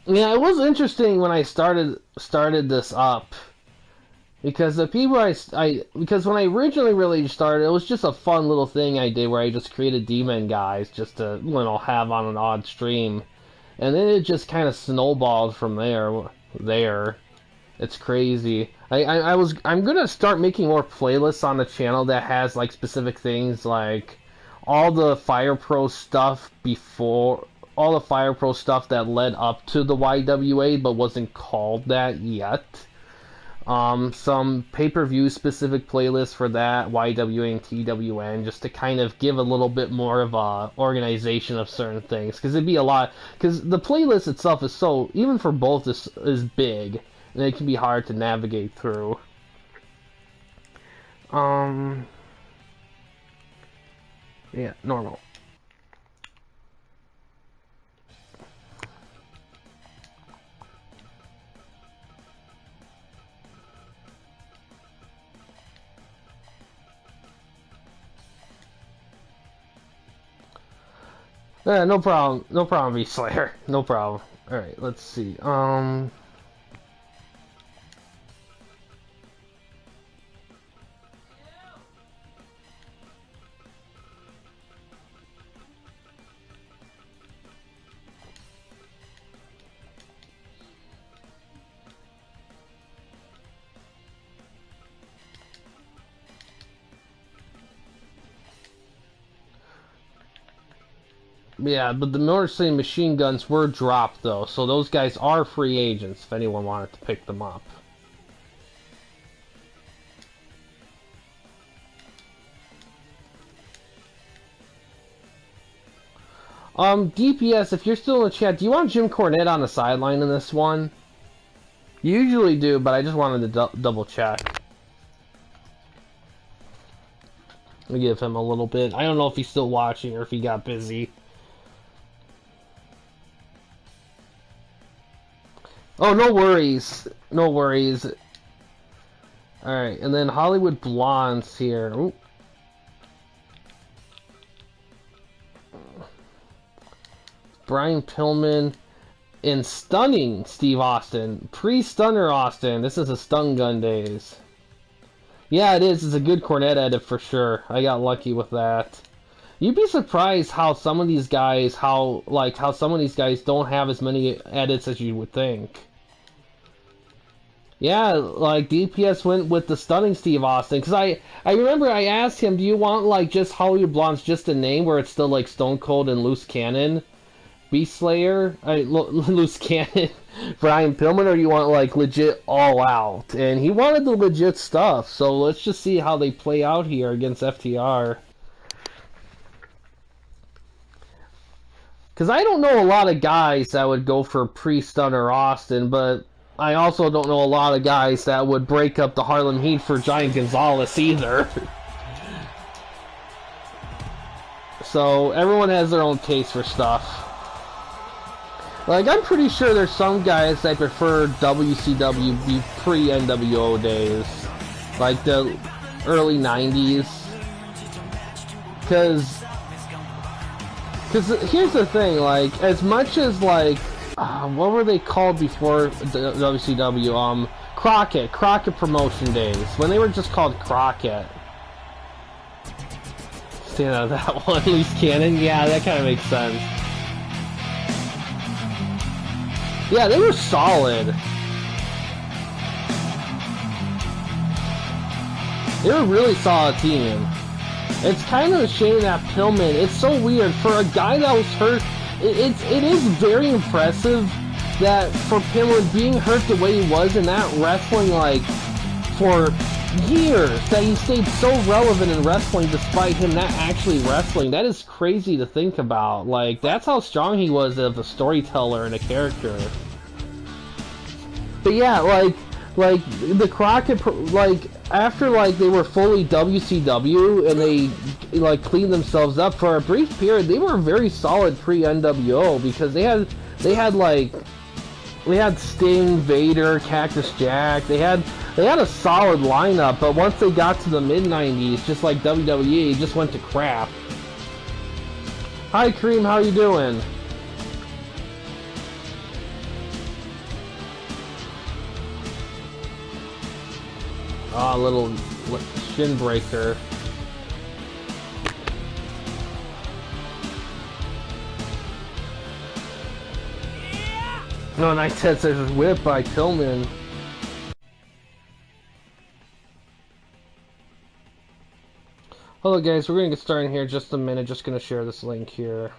Yeah, it was interesting when I started this up, because the people because when I originally really started, it was just a fun little thing I did where I just created demon guys just to, you know, have on an odd stream, and then it just kind of snowballed from there. It's crazy. I'm gonna start making more playlists on the channel that has like specific things, like all the Fire Pro stuff before, all the Fire Pro stuff that led up to the YWA but wasn't called that yet. Some pay-per-view specific playlists for that, YWA and TWN, just to kind of give a little bit more of a organization of certain things, because it'd be a lot, because the playlist itself is so, even for both, is big, and it can be hard to navigate through. Yeah, normal. No problem. No problem, V-Slayer. No problem. Alright, let's see. Yeah, but the Motor City machine guns were dropped, though, so those guys are free agents if anyone wanted to pick them up. DPS, if you're still in the chat, do you want Jim Cornette on the sideline in this one? You usually do, but I just wanted to double check. I'll give him a little bit. I don't know if he's still watching or if he got busy. Oh, no worries. No worries. Alright, and then Hollywood Blondes here. Ooh. Brian Pillman and stunning Steve Austin. Pre-stunner Austin. This is a stun gun days. Yeah, it is. It's a good cornet edit for sure. I got lucky with that. You'd be surprised how some of these guys, how some of these guys don't have as many edits as you would think. Yeah, like DPS went with the stunning Steve Austin, because I remember I asked him, do you want like just Hollywood Blonde's just a name where it's still like Stone Cold and Loose Cannon, Beast Slayer, Loose Cannon, Brian Pillman, or you want like legit all out? And he wanted the legit stuff, so let's just see how they play out here against FTR. Because I don't know a lot of guys that would go for pre-stunner Austin, but I also don't know a lot of guys that would break up the Harlem Heat for Giant Gonzalez either. So everyone has their own taste for stuff. Like, I'm pretty sure there's some guys that prefer WCW pre-NWO days. Like the early 90s. Because here's the thing, like, as much as, like, what were they called before the WCW? Crockett Promotion days, when they were just called Crockett. Stand out of that one, Loose Cannon? Yeah, that kind of makes sense. Yeah, they were solid. They were a really solid team. It's kind of a shame that Pillman, it's so weird, for a guy that was hurt, it is very impressive that for Pillman being hurt the way he was and not wrestling like for years, that he stayed so relevant in wrestling despite him not actually wrestling. That is crazy to think about. Like, that's how strong he was of a storyteller and a character. But yeah, like the Crockett, like, after like they were fully WCW and they like cleaned themselves up for a brief period, they were very solid pre-NWO because they had Sting, Vader, Cactus Jack. They had a solid lineup, but once they got to the mid-90s, just like WWE, it just went to crap. Hi Kareem, how you doing? Ah, little shin breaker. No, nice head says whip by Pillman. Hello guys, we're gonna get started here in just a minute. Just gonna share this link here.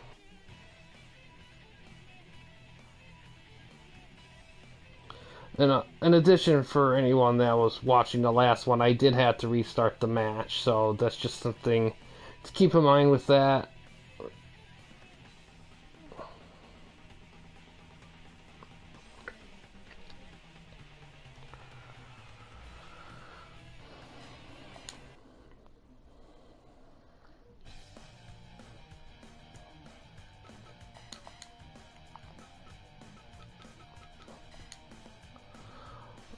And in addition, for anyone that was watching the last one, I did have to restart the match, so that's just something to keep in mind with that.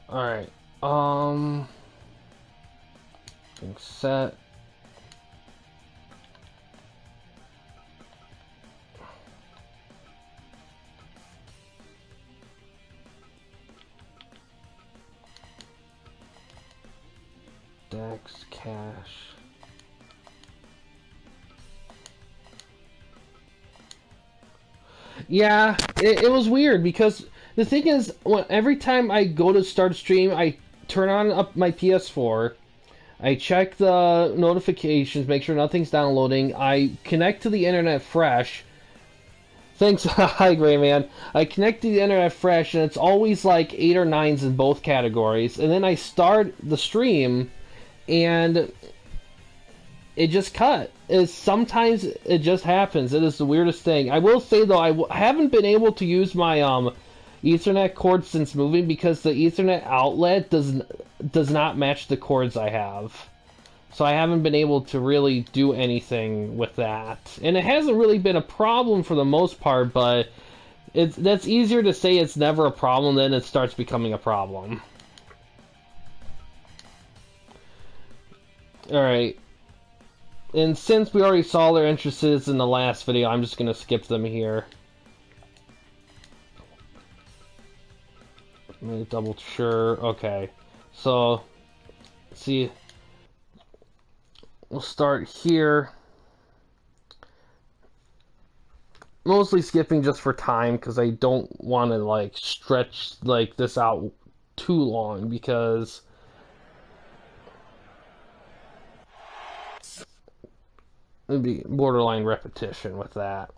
Alright, things set. Dex, cash. Yeah, it was weird because the thing is, every time I go to start a stream, I turn on up my PS4, I check the notifications, make sure nothing's downloading, I connect to the internet fresh. Thanks, hi Gray Man. I connect to the internet fresh, and it's always like 8 or 9s in both categories, and then I start the stream, and it just cut. Sometimes it just happens. It is the weirdest thing. I will say though, I haven't been able to use my Ethernet cord since moving because the Ethernet outlet does not match the cords I have. So I haven't been able to really do anything with that. And it hasn't really been a problem for the most part, but that's easier to say it's never a problem than it starts becoming a problem. Alright. And since we already saw their entrances in the last video, I'm just going to skip them here. Let me double sure. Okay. So, see, we'll start here. Mostly skipping just for time because I don't want to like stretch like this out too long because it'd be borderline repetition with that.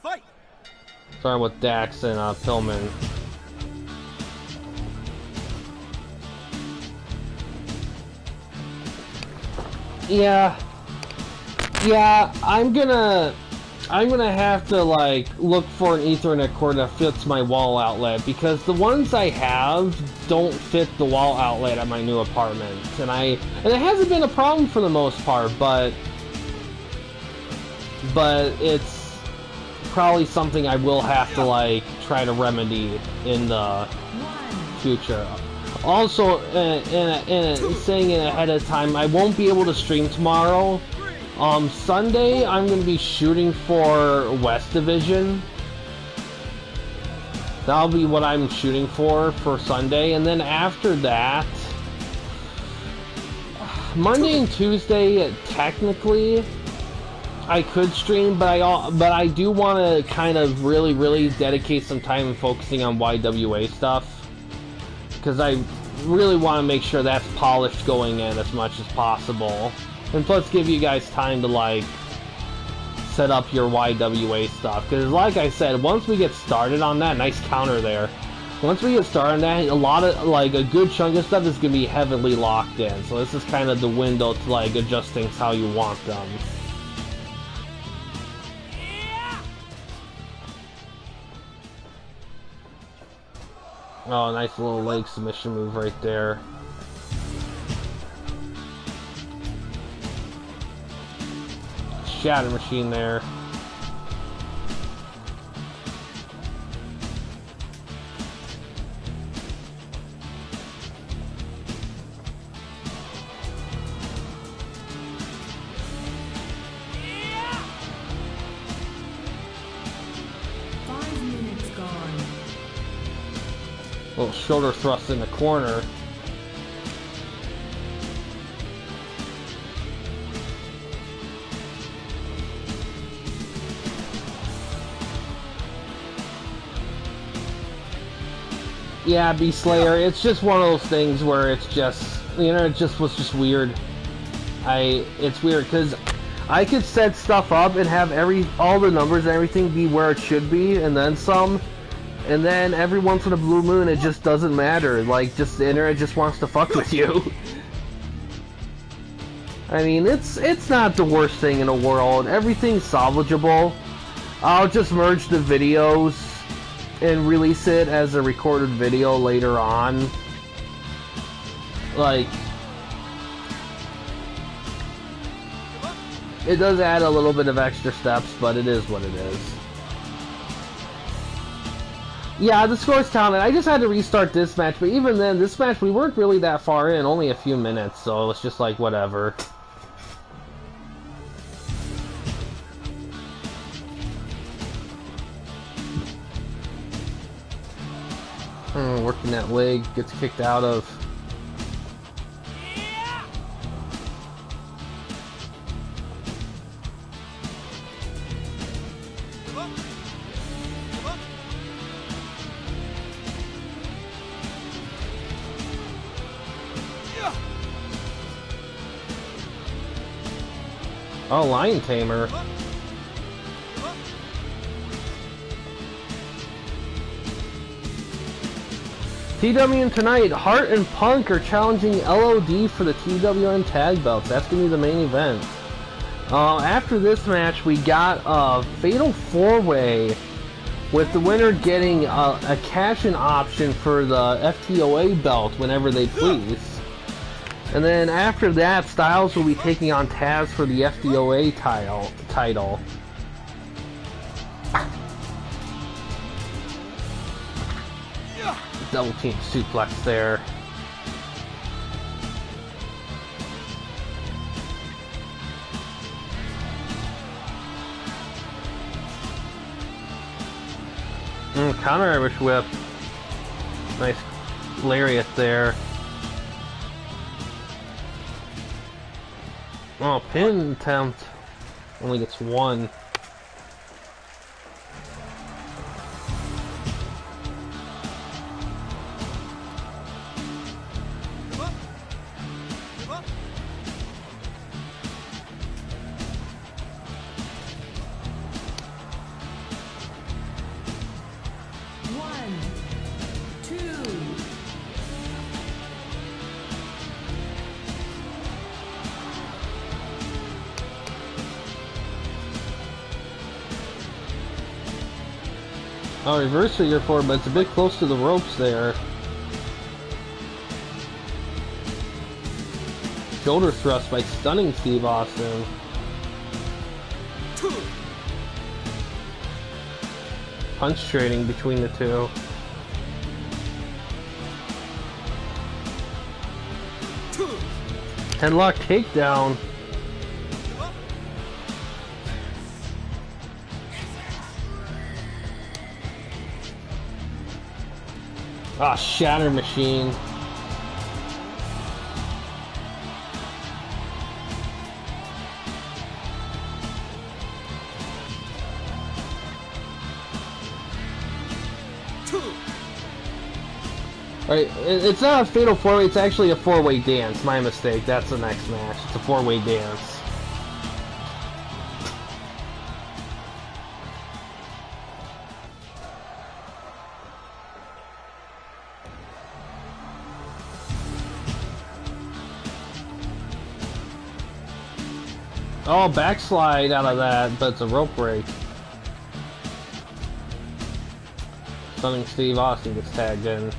Fight! Starting with Dax and Pillman. Yeah, I'm gonna have to like look for an Ethernet cord that fits my wall outlet because the ones I have don't fit the wall outlet at my new apartment, and it hasn't been a problem for the most part, but it's probably something I will have to like try to remedy in the future. Also, saying it ahead of time, I won't be able to stream tomorrow. Sunday, I'm going to be shooting for West Division. That'll be what I'm shooting for Sunday. And then after that, Monday and Tuesday, technically, I could stream, but I do want to kind of really dedicate some time and focusing on YWA stuff. Because I really want to make sure that's polished going in as much as possible. And plus give you guys time to like set up your YWA stuff. Because like I said, once we get started on that, nice counter there. Once we get started on that, a lot of, like, a good chunk of stuff is going to be heavily locked in. So this is kind of the window to like adjust things how you want them. Oh, nice little leg submission move right there. Shatter machine there. Little shoulder thrust in the corner. Yeah, Beast Slayer, it's just one of those things where it's just, you know, it just was just weird. It's weird because I could set stuff up and have all the numbers and everything be where it should be, and then some. And then every once in a blue moon, it just doesn't matter. Like, just the internet just wants to fuck with you. I mean, it's not the worst thing in the world. Everything's salvageable. I'll just merge the videos and release it as a recorded video later on. Like, it does add a little bit of extra steps, but it is what it is. Yeah, the score's counted. I just had to restart this match, but even then, this match, we weren't really that far in, only a few minutes, so it's just like, whatever. Working that leg, gets kicked out of. Oh, Lion Tamer. TWN tonight, Hart and Punk are challenging LOD for the TWN tag belts. That's going to be the main event. After this match, we got a fatal 4-way with the winner getting a cash-in option for the FTOA belt whenever they please. And then after that, Styles will be taking on Taz for the FDOA title. Double team suplex there. Counter Irish whip. Nice lariat there. Oh, pin attempt. Only gets one. Give up. Give up. One, two. Oh, reverse figure four, but it's a bit close to the ropes there. Shoulder thrust by stunning Steve Austin. Two. Punch trading between the two. Two. Headlock takedown. Give up. Ah, shatter machine. Two. Alright, it's not a fatal four-way, it's actually a four-way dance. My mistake, that's the next match. It's a four-way dance. Oh, backslide out of that, but it's a rope break. Stunning Steve Austin gets tagged in.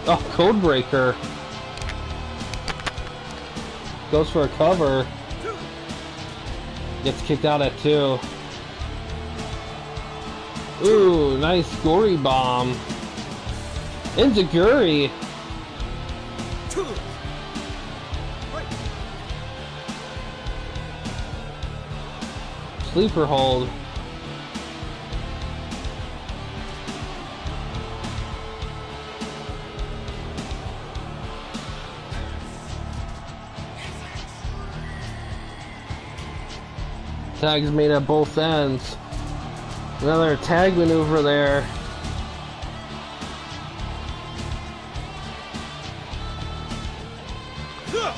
Oh, code breaker. Goes for a cover. Gets kicked out at 2. Ooh, nice gory bomb. Enziguri. Two. Right. Sleeper hold. Tags made at both ends. Another tag maneuver there.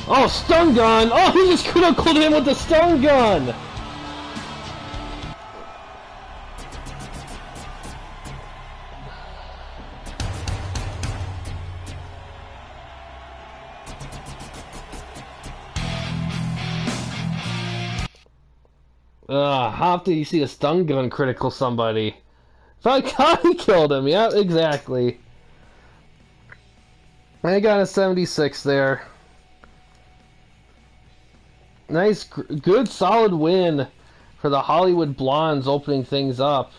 Oh, stun gun! Oh, he just critical him with the stun gun! How often do you see a stun gun critical somebody? Thought he killed him, yeah, exactly. I got a 76 there. Nice, good, solid win for the Hollywood Blondes opening things up.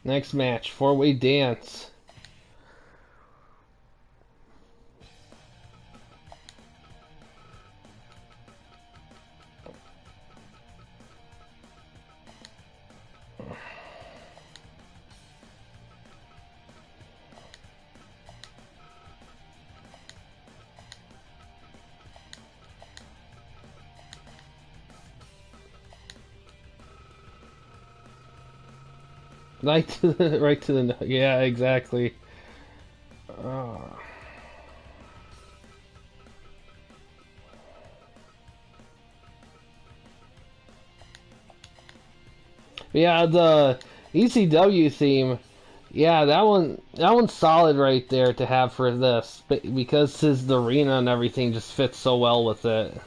Next match, four-way dance. Right to the, right to the, yeah, exactly. Yeah, the ECW theme. Yeah, that one's solid right there to have for this, but because his arena and everything just fits so well with it.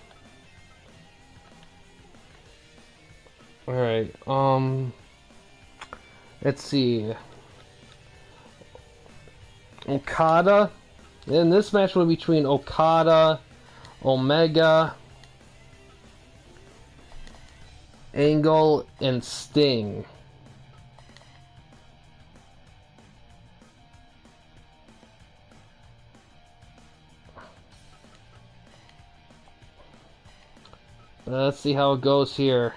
All right, let's see. Okada. And this match will be between Okada, Omega, Angle, and Sting. Let's see how it goes here.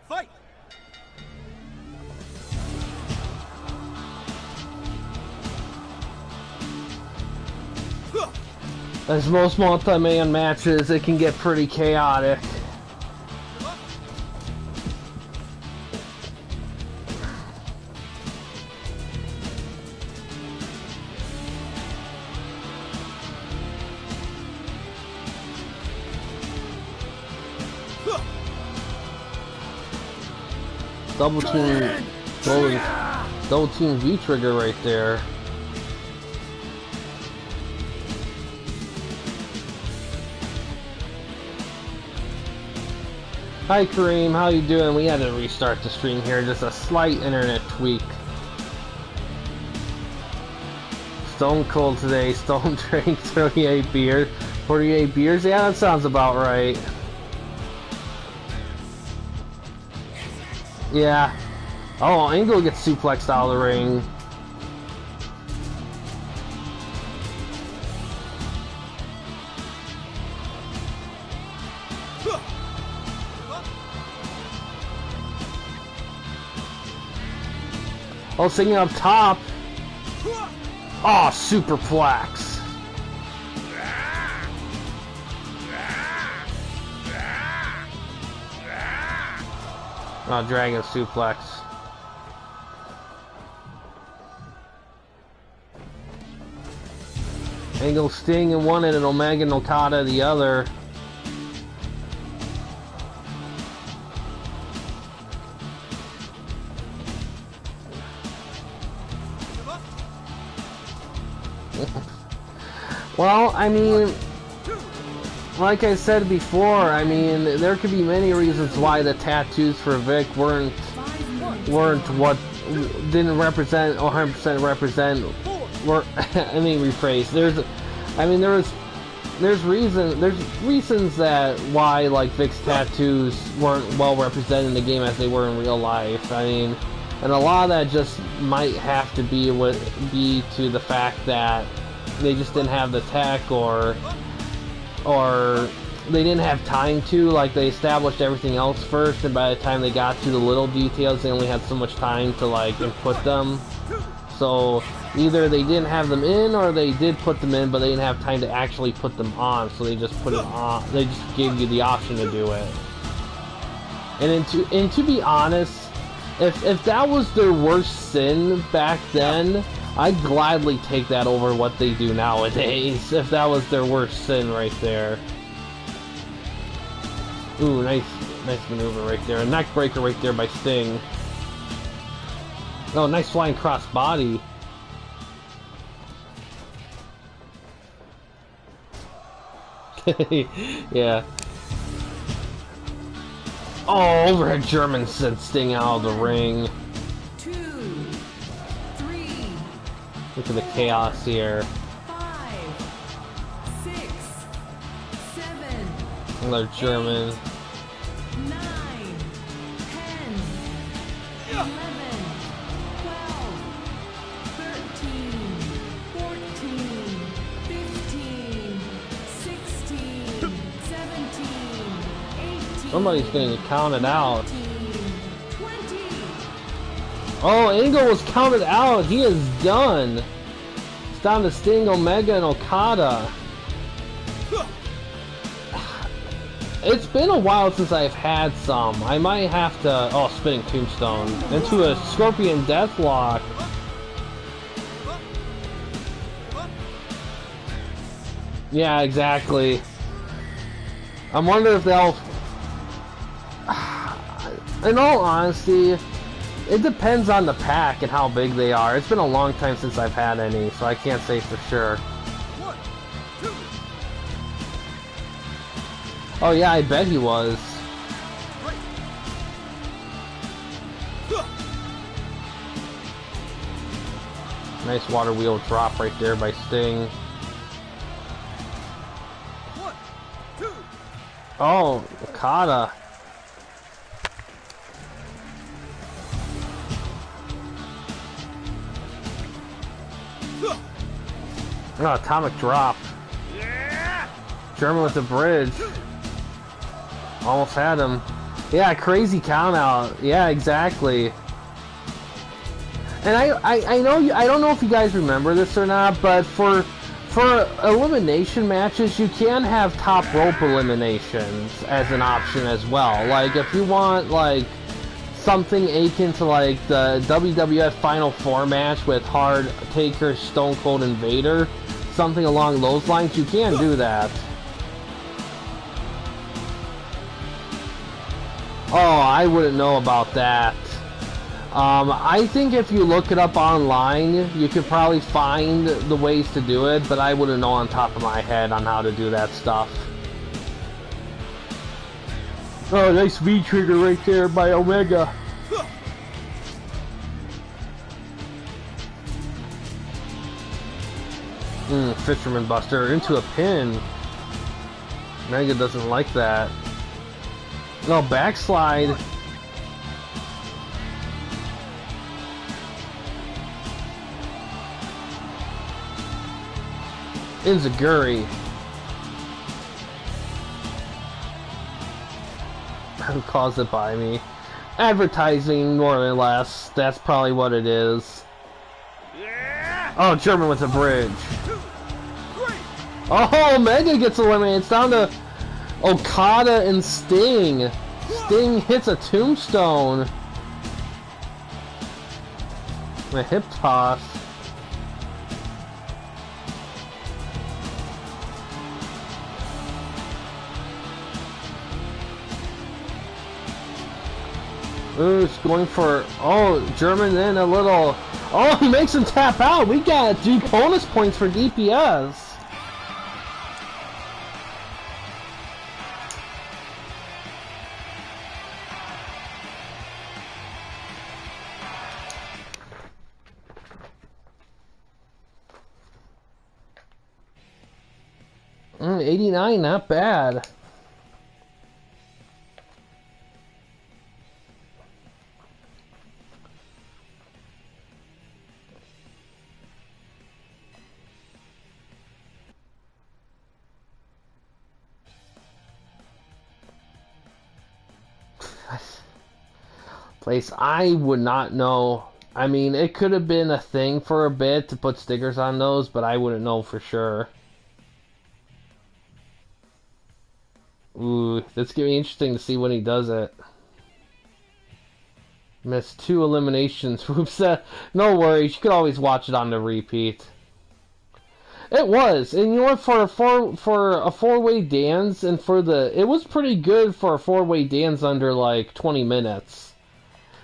Fight! As most multi-man matches, it can get pretty chaotic. Double team V trigger right there. Hi Kareem, how you doing? We had to restart the stream here, just a slight internet tweak. Stone Cold today, Stone drank 38 beers. 48 beers? Yeah, that sounds about right. Yeah. Oh, Angle gets suplexed out of the ring. Oh, singing up top. Oh, superplex. Oh, Dragon suplex. Angle Sting in one and an Omega and Okada the other. Well, I mean, like I said before, I mean, there could be many reasons why the tattoos for Vic weren't what didn't represent 100% represent. Let me rephrase. There's reasons that why like Vic's tattoos weren't well represented in the game as they were in real life. I mean, and a lot of that just might have to be to the fact that they just didn't have the tech or they didn't have time to, like, they established everything else first, and by the time they got to the little details they only had so much time to like input them. So either they didn't have them in or they did put them in but they didn't have time to actually put them on, so they just put it on. They just gave you the option to do it. And to be honest, if that was their worst sin back then, I'd gladly take that over what they do nowadays, if that was their worst sin right there. Ooh, nice maneuver right there. A neck breaker right there by Sting. Oh, nice flying cross body. Yeah. Oh, overhead German sent Sting out of the ring. 2, 3. Look at the chaos here. 5, 6, 7. Another German. 9, 10, 11, 12, 13, 14, 15, 16, 17, 18. Somebody's gonna get counted out. 19, 20. Oh, Angle was counted out. He is done. It's down to Sting, Omega, and Okada. It's been a while since I've had some. I might have to... Oh, spinning tombstone. Into a Scorpion Deathlock. Yeah, exactly. I'm wondering if they'll... In all honesty, It depends on the pack and how big they are. It's been a long time since I've had any, so I can't say for sure. 1, 2, Oh yeah, I bet he was. 3. Huh. Nice water wheel drop right there by Sting. 1, 2. Oh, Okada. Huh. Oh, atomic drop. Yeah. German with the bridge. Almost had him. Yeah, crazy count out. Yeah, exactly. And I know you. I don't know if you guys remember this or not, but for elimination matches, you can have top rope eliminations as an option as well. Like if you want like something akin to like the WWF Final Four match with Hard, Taker, Stone Cold, and Vader, something along those lines, you can do that. Oh, I wouldn't know about that. I think if you look it up online, you could probably find the ways to do it, but I wouldn't know on top of my head on how to do that stuff. Oh, nice V-trigger right there by Omega. Fisherman Buster into a pin. Omega doesn't like that. No, backslide. Enziguri. Who calls it by me? Advertising, more or less. That's probably what it is. Oh, German with a bridge. 2, 3. Oh, Omega gets eliminated. It's down to Okada and Sting. Sting hits a tombstone. A hip toss. Ooh, it's going for... Oh, German then a little... Oh, he makes him tap out. We got 2 bonus points for DPS. Mm, 89, not bad. Place, I would not know. I mean, it could have been a thing for a bit to put stickers on those, but I wouldn't know for sure. Ooh, that's gonna be interesting to see when he does it. Missed 2 eliminations. Whoops. No worries, you could always watch it on the repeat. It was, and you know what? For a four-way dance, and it was pretty good for a four-way dance under like 20 minutes.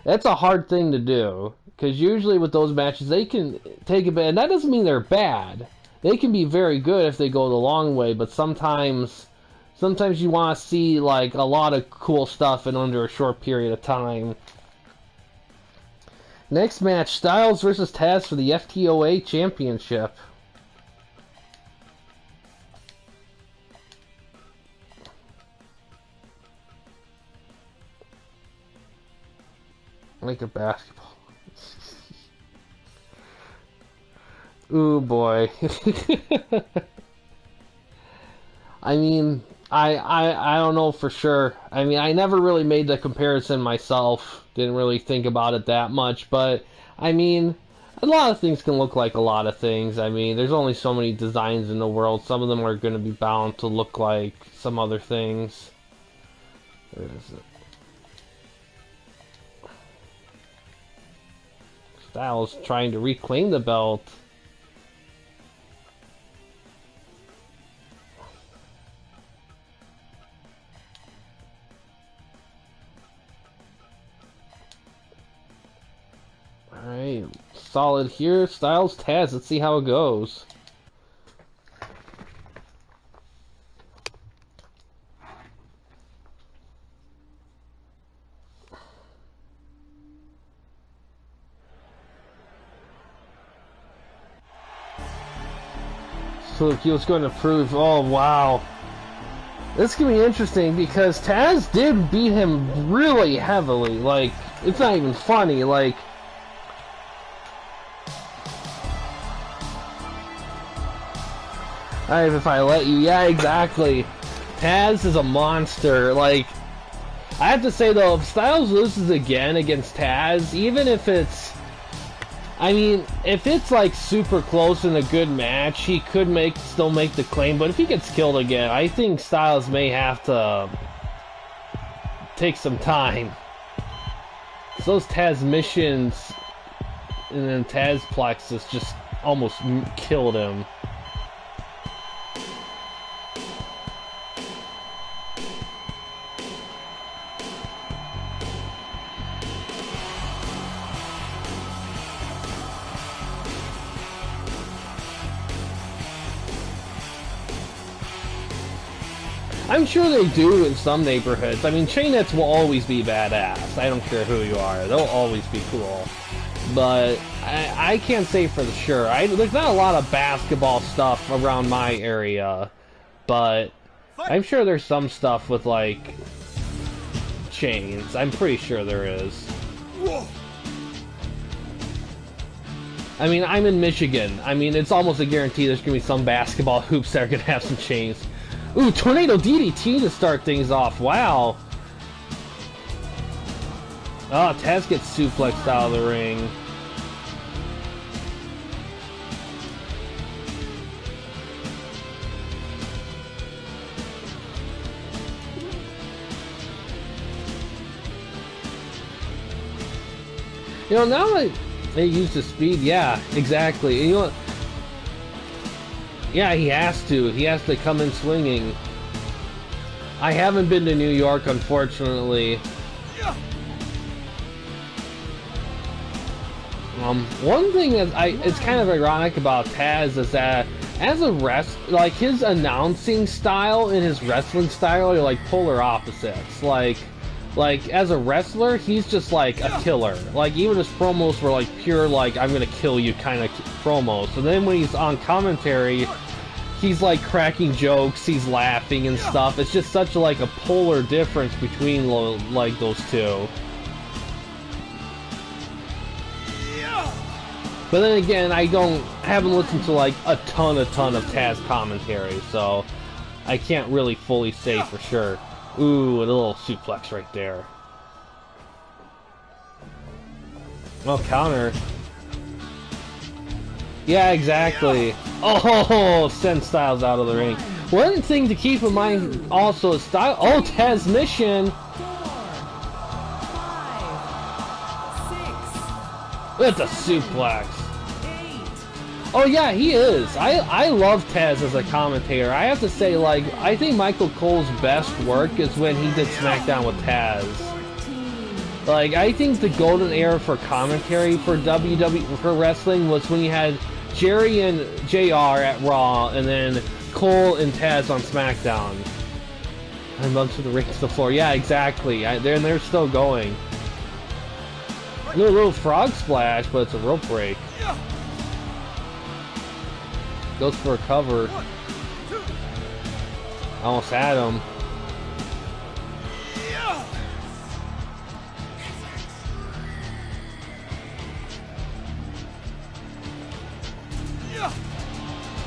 That's a hard thing to do, because usually with those matches, they can take a bit, and that doesn't mean they're bad. They can be very good if they go the long way, but sometimes you want to see like a lot of cool stuff in under a short period of time. Next match, Styles versus Taz for the FTOA Championship. Like a basketball. Ooh boy. I mean, I don't know for sure. I mean, I never really made the comparison myself. Didn't really think about it that much, but I mean, a lot of things can look like a lot of things. I mean, there's only so many designs in the world. Some of them are going to be bound to look like some other things. Where is it? Styles trying to reclaim the belt. solid here. Styles, Taz. Let's see how it goes. So he was going to prove. Oh wow. This can be interesting because Taz did beat him really heavily. Like, it's not even funny. Like, alright, if I let you. Yeah, exactly. Taz is a monster. Like, I have to say though, if Styles loses again against Taz, even if it's, I mean, if it's like super close in a good match, he could still make the claim. But if he gets killed again, I think Styles may have to take some time. So those Taz missions and then Taz Plexus just almost killed him. I'm sure they do in some neighborhoods. I mean, chainets will always be badass. I don't care who you are. They'll always be cool. But I can't say for sure. There's not a lot of basketball stuff around my area. But I'm sure there's some stuff with, like, chains. I'm pretty sure there is. I mean, I'm in Michigan. I mean, it's almost a guarantee there's going to be some basketball hoops that are going to have some chains. Ooh, Tornado DDT to start things off. Wow. Oh, Taz gets suplexed out of the ring. You know, now that they use the speed, yeah, exactly. And you know what? Yeah, he has to. He has to come in swinging. I haven't been to New York, unfortunately. One thing that it's kind of ironic about Taz is that as a like his announcing style and his wrestling style are like polar opposites. Like as a wrestler, he's just like a killer. Like even his promos were like pure like I'm gonna kill you kind of promos. And then when he's on commentary, he's like cracking jokes, he's laughing and stuff. It's just such like a polar difference between like those two. But then again, I haven't listened to like a ton of Taz commentary, so I can't really fully say for sure. Ooh, a little suplex right there. Well, counter. Yeah, exactly. Oh, send Styles out of the ring. One thing to keep in mind also is Styles. Oh, Taz mission. 4, 5, 6. With a suplex. 8. Oh yeah, he is. I love Taz as a commentator. I have to say, like, I think Michael Cole's best work is when he did SmackDown with Taz. 14. Like, I think the golden era for commentary for WWE for wrestling was when you had Jerry and JR at Raw, and then Cole and Taz on SmackDown. And most of the ring to the floor. Yeah, exactly. They're still going. A little frog splash, but it's a rope break. Goes for a cover. Almost had him.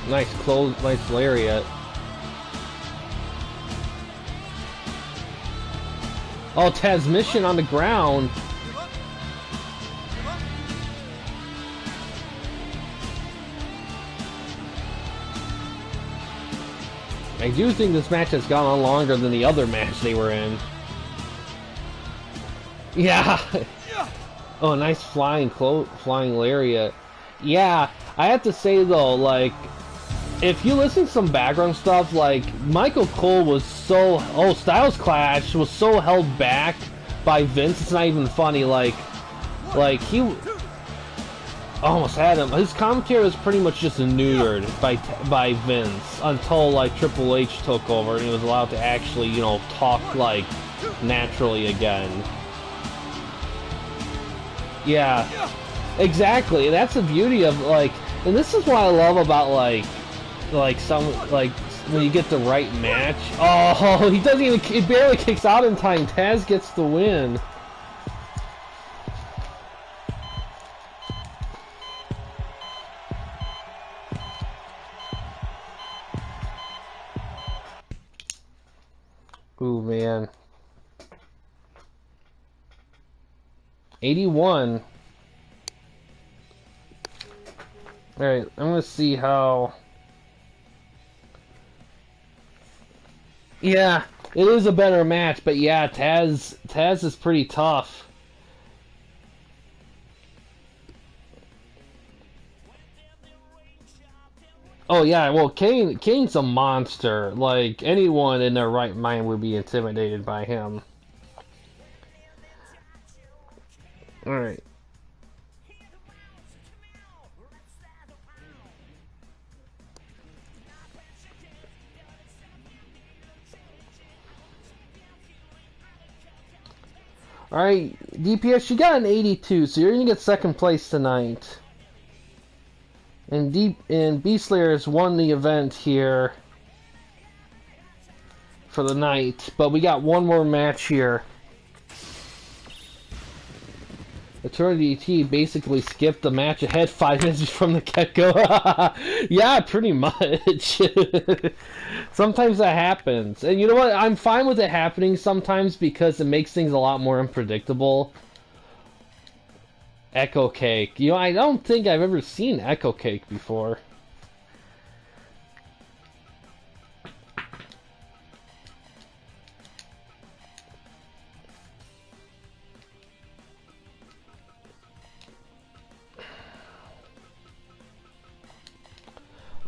Nice close, nice lariat. Oh, Taz mission on the ground. I do think this match has gone on longer than the other match they were in. Yeah. Oh, nice flying lariat. Yeah, I have to say though, like, if you listen to some background stuff, like, Michael Cole was so... Oh, Styles Clash was so held back by Vince, it's not even funny, like he... almost had him. His commentary was pretty much just neutered by Vince until like Triple H took over and he was allowed to actually, you know, talk like naturally again. Yeah, exactly. That's the beauty of like, and this is what I love about like some like when you get the right match. Oh, he doesn't even. He barely kicks out in time. Taz gets the win. Ooh, man. 81. Alright, I'm gonna see how... Yeah, it is a better match, but yeah, Taz is pretty tough. Oh yeah, well Kane's a monster. Like anyone in their right mind would be intimidated by him. All right. All right, DPS, you got an 82, so you're gonna get second place tonight. And Beast Slayer has won the event here for the night, but we got one more match here. Eternity T basically skipped the match ahead 5 minutes from the get-go. Yeah, pretty much. Sometimes that happens. And you know what? I'm fine with it happening sometimes because it makes things a lot more unpredictable. Echo Cake. You know, I don't think I've ever seen Echo Cake before.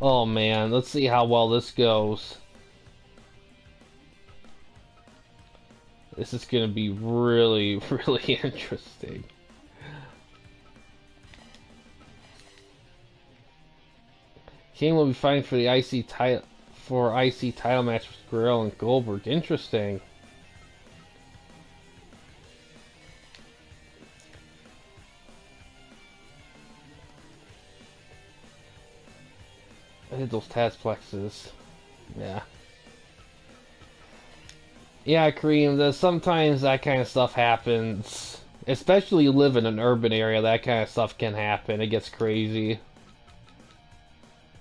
Oh man, let's see how well this goes. This is gonna be really, really interesting. Kane will be fighting for the IC title match with Guerrero and Goldberg. Interesting. I did those Tazplexes. Yeah. Yeah, Kareem, sometimes that kind of stuff happens. Especially you live in an urban area, that kind of stuff can happen. It gets crazy.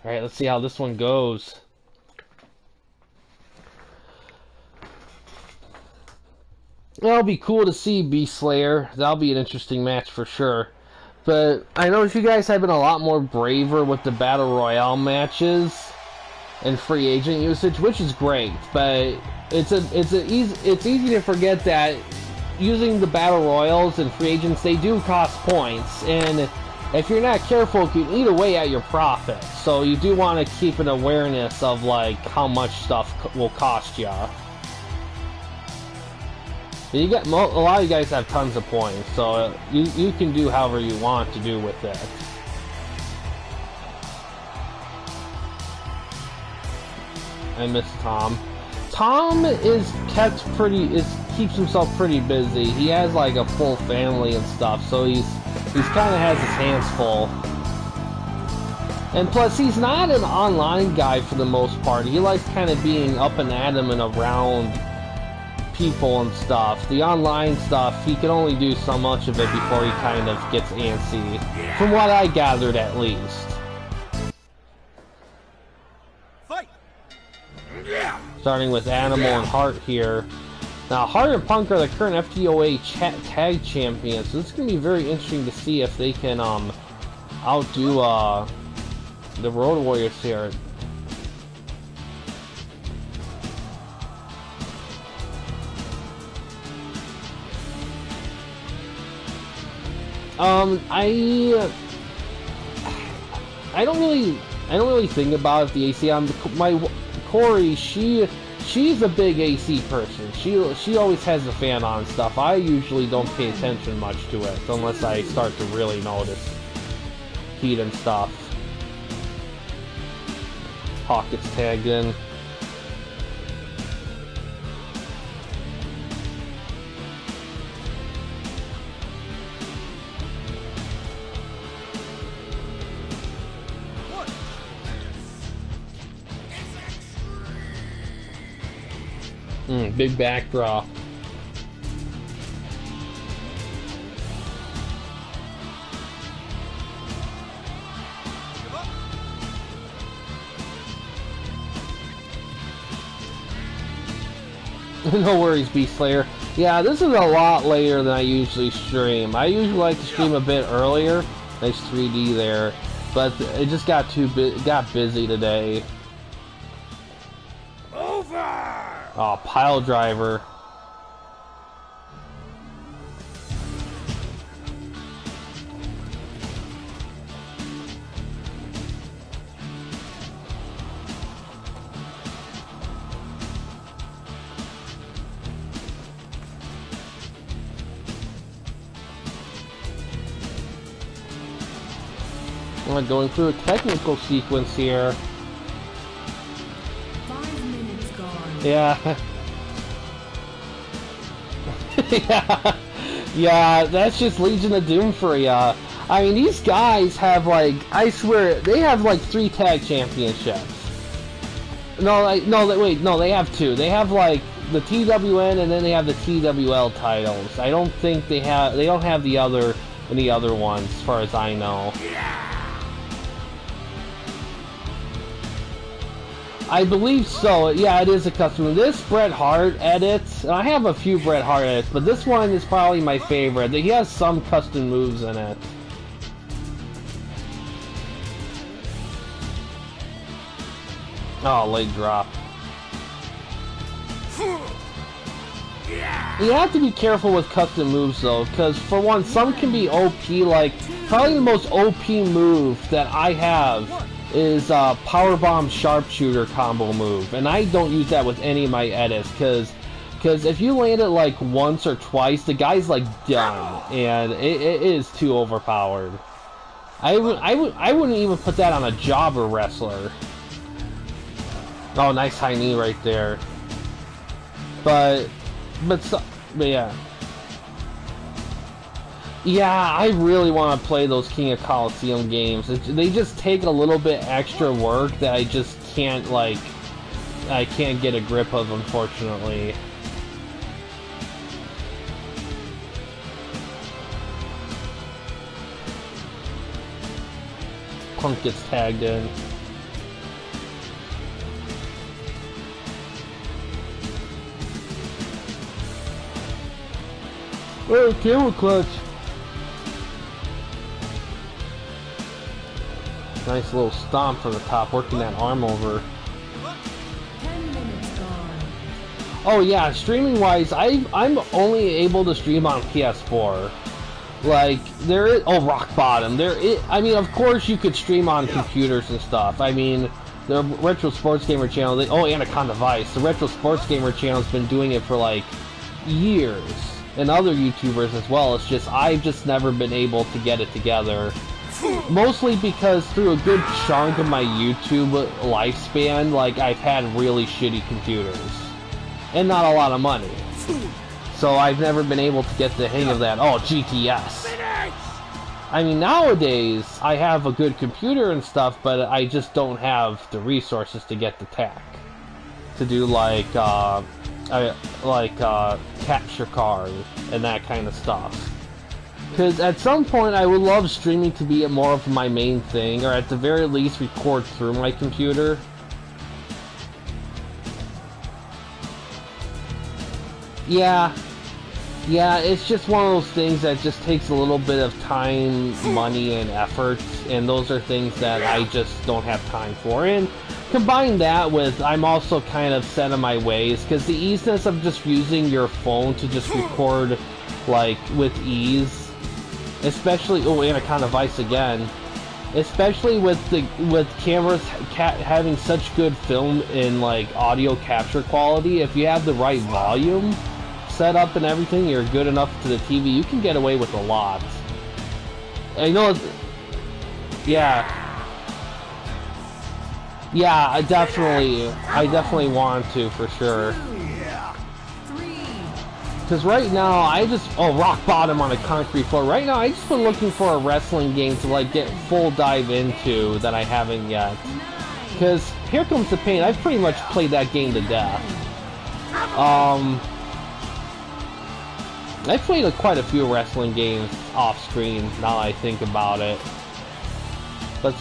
Alright, let's see how this one goes. That'll be cool to see, Beast Slayer. That'll be an interesting match for sure. But I noticed you guys have been a lot more braver with the Battle Royale matches and free agent usage, which is great. But it's easy to forget that using the Battle Royals and free agents, they do cost points, and if you're not careful, it can eat away at your profit. So you do want to keep an awareness of like how much stuff will cost you. You got a lot of you guys have tons of points, so you can do however you want to do with it. I miss Tom. Tom keeps himself pretty busy. He has like a full family and stuff, so he's kind of has his hands full. And plus, he's not an online guy for the most part. He likes kind of being up and at 'em and around people and stuff. The online stuff, he can only do so much of it before he kind of gets antsy. From what I gathered, at least. Fight. Starting with Animal and Hart here. Now, Hart and Punk are the current FTOA tag champions, so this is going to be very interesting to see if they can outdo the Road Warriors here. I don't really think about it, the AC. My Corey, she's a big AC person. She always has the fan on stuff. I usually don't pay attention much to it unless I start to really notice. speed and stuff. Hawk gets tagged in. Big back draw. No worries, Beast Slayer. Yeah, this is a lot later than I usually stream. I usually like to stream a bit earlier. Nice 3D there, but it just got got busy today. Oh, pile driver. We're going through a technical sequence here. 5 minutes gone. Yeah. yeah, that's just Legion of Doom for ya. I mean, these guys have like, I swear, they have like 3 tag championships. No, like, no, wait, no, they have 2. They have like the TWN and then they have the TWL titles. I don't think they don't have any other ones, as far as I know. I believe so. Yeah, it is a custom. This Bret Hart edit, I have a few Bret Hart edits, but this one is probably my favorite. He has some custom moves in it. Oh, leg drop. You have to be careful with custom moves though, because for one, some can be OP. Like, probably the most OP move that I have is Powerbomb Sharpshooter combo move, and I don't use that with any of my edits, because if you land it like once or twice, the guy's like done, and it is too overpowered. I wouldn't even put that on a jobber wrestler. Oh, nice high knee right there. But yeah. Yeah, I really want to play those King of Colosseum games. They just take a little bit extra work that I just can't, like, I can't get a grip of, unfortunately. Punk gets tagged in. Oh, camel clutch. Nice little stomp from the top, working that arm over. 10 minutes gone. Oh yeah, streaming wise, I'm only able to stream on PS4. Like, there is, oh, rock bottom. I mean, of course you could stream on computers and stuff. I mean, the Retro Sports Gamer channel, oh, Anaconda Vice. The Retro Sports Gamer channel has been doing it for like years. And other YouTubers as well. It's just, I've just never been able to get it together. Mostly because through a good chunk of my YouTube lifespan, like, I've had really shitty computers. And not a lot of money. So I've never been able to get the hang of that. Oh, GTS. I mean, nowadays, I have a good computer and stuff, but I just don't have the resources to get the tech. To do, like capture card and that kind of stuff. Because at some point I would love streaming to be more of my main thing, or at the very least record through my computer. Yeah, it's just one of those things that just takes a little bit of time, money, and effort, and those are things that I just don't have time for. And combine that with, I'm also kind of set in my ways, because the easiness of just using your phone to just record, like, with ease, especially, oh, Anaconda Vice again, especially with cameras having such good film and, like, audio capture quality, if you have the right volume set up and everything, you're good enough to the TV, you can get away with a lot. I know Yeah. Yeah, I definitely want to, for sure. 2, 3. Because right now, rock bottom on a concrete floor. Right now, I just been looking for a wrestling game to, like, get full dive into that I haven't yet. 9. Because Here Comes the Pain, I've pretty much played that game to death. I played quite a few wrestling games off screen, now that I think about it. But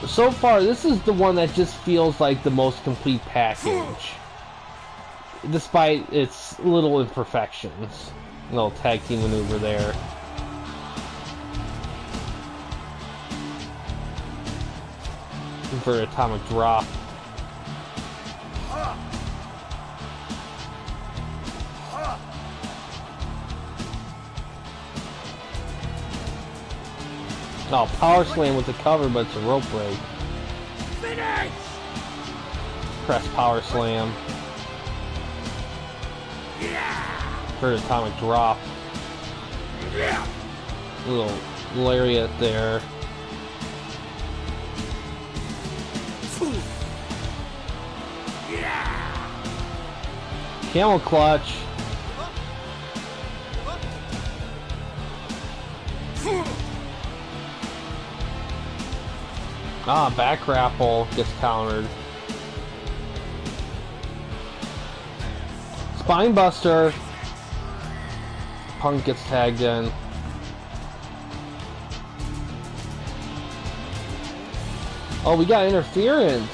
so far, this is the one that just feels like the most complete package. Despite its little imperfections. Little tag team maneuver there. For atomic drop. Oh, power slam with the cover, but it's a rope break. Finish! Press power slam. For atomic drop. Little lariat there. Camel clutch. Ah, back grapple gets countered. Spine buster. Punk gets tagged in. Oh, we got interference.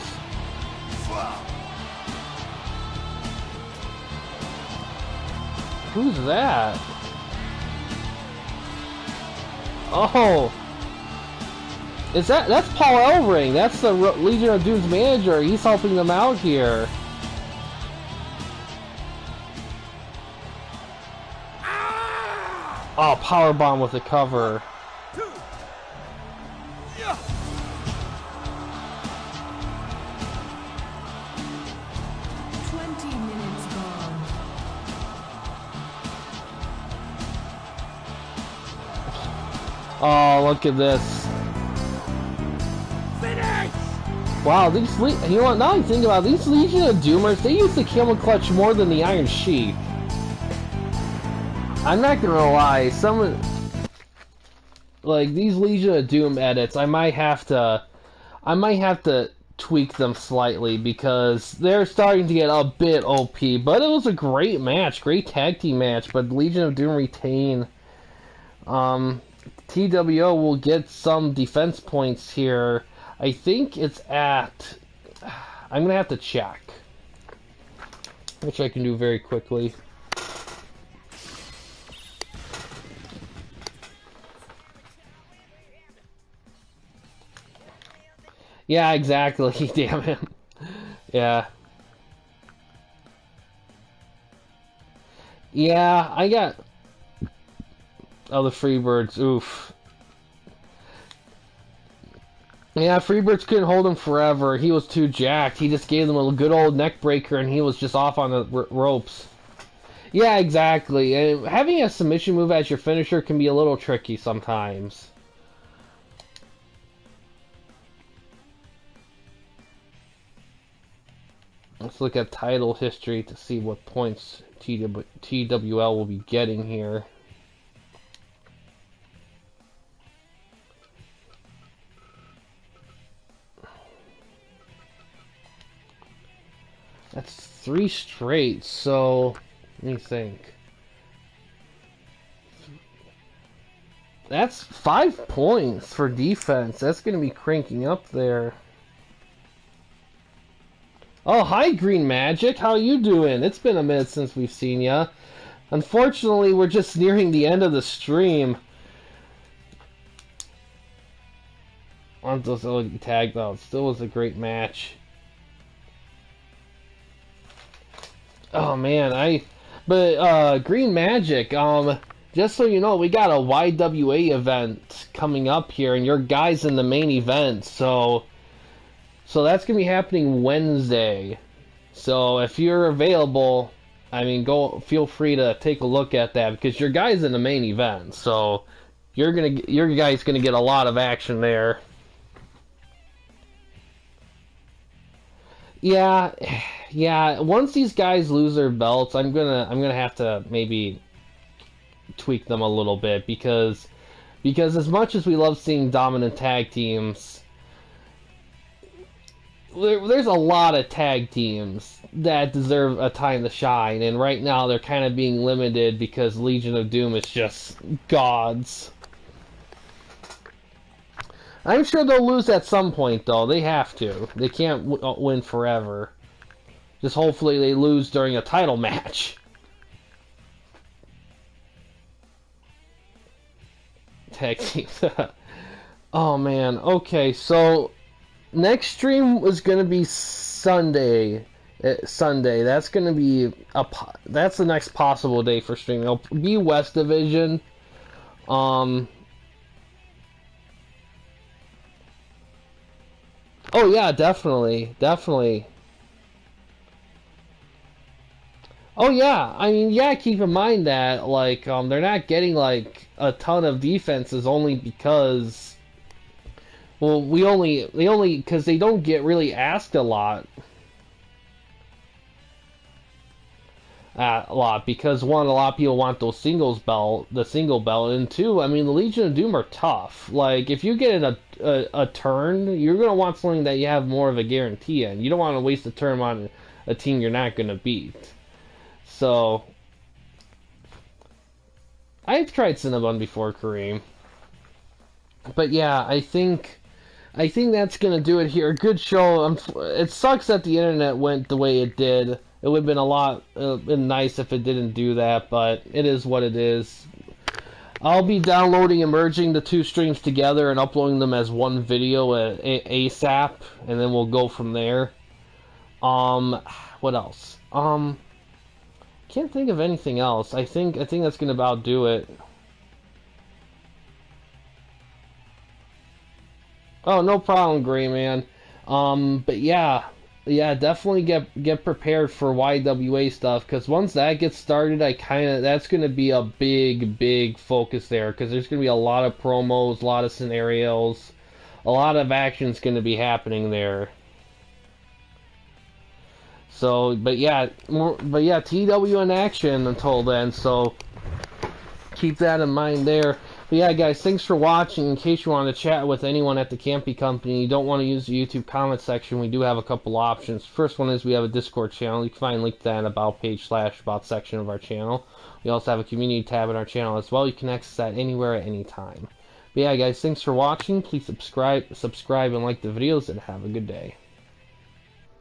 Who's that? Oh. That's Paul Elring. That's the Legion of Doom's manager. He's helping them out here. Oh, powerbomb with a cover. 20 minutes gone. Oh, look at this. Wow, you know what, now I think about it, these Legion of Doomers, they use the Camel Clutch more than the Iron Sheik. I'm not gonna lie, like, these Legion of Doom edits, I might have to tweak them slightly, because they're starting to get a bit OP, but it was a great match, great tag team match, but Legion of Doom retain. TWO will get some defense points here. I think it's at... I'm gonna have to check. Which I can do very quickly. Yeah, exactly. Damn it. Yeah. Yeah, I got... Oh, the Freebirds. Oof. Yeah, Freebirds couldn't hold him forever. He was too jacked. He just gave them a good old neck breaker, and he was just off on the ropes. Yeah, exactly. And having a submission move as your finisher can be a little tricky sometimes. Let's look at title history to see what points TWL will be getting here. That's 3 straight, so let me think. That's 5 points for defense. That's going to be cranking up there. Oh, hi Green Magic. How you doing? It's been a minute since we've seen ya. Unfortunately, we're just nearing the end of the stream. Aren't those tagged out? Still was a great match. Oh man, Green Magic, just so you know, we got a YWA event coming up here, and your guys in the main event, so that's gonna be happening Wednesday. So if you're available, I mean, feel free to take a look at that, because your guys in the main event, so your guys gonna get a lot of action there. Yeah, yeah. Once these guys lose their belts, I'm gonna have to maybe tweak them a little bit because as much as we love seeing dominant tag teams, there's a lot of tag teams that deserve a time to shine, and right now they're kind of being limited because Legion of Doom is just gods. I'm sure they'll lose at some point, though. They have to. They can't win forever. Just hopefully they lose during a title match. Tag teams. Oh man. Okay, so next stream was gonna be Sunday. Sunday. That's gonna be that's the next possible day for streaming. It'll be West Division. Um. Oh yeah, definitely, definitely. Oh yeah, I mean, yeah. Keep in mind that like they're not getting like a ton of defenses only because well they only because they don't get really asked a lot because one, a lot of people want those the single belt, and two, I mean, the Legion of Doom are tough. Like if you get in a turn, you're gonna want something that you have more of a guarantee in. You don't want to waste a turn on a team you're not gonna beat. So I've tried Cinnabon before, Kareem. But yeah, I think that's gonna do it here. Good show. It sucks that the internet went the way it did. It would have been a lot been nice if it didn't do that, but it is what it is. I'll be downloading and merging the two streams together and uploading them as one video ASAP, and then we'll go from there. What else? Can't think of anything else. I think that's gonna about do it. Oh, no problem, Gray Man. But yeah, definitely get prepared for YWA stuff because once that gets started, that's gonna be a big focus there because there's gonna be a lot of promos, a lot of scenarios, a lot of action's gonna be happening there. So, but yeah, TWN action until then. So keep that in mind there. But yeah, guys, thanks for watching. In case you want to chat with anyone at the Campy Company, you don't want to use the YouTube comment section, we do have a couple options. First one is we have a Discord channel. You can find a link to that in About page / About section of our channel. We also have a community tab in our channel as well. You can access that anywhere at any time. But yeah, guys, thanks for watching. Please subscribe and like the videos, and have a good day.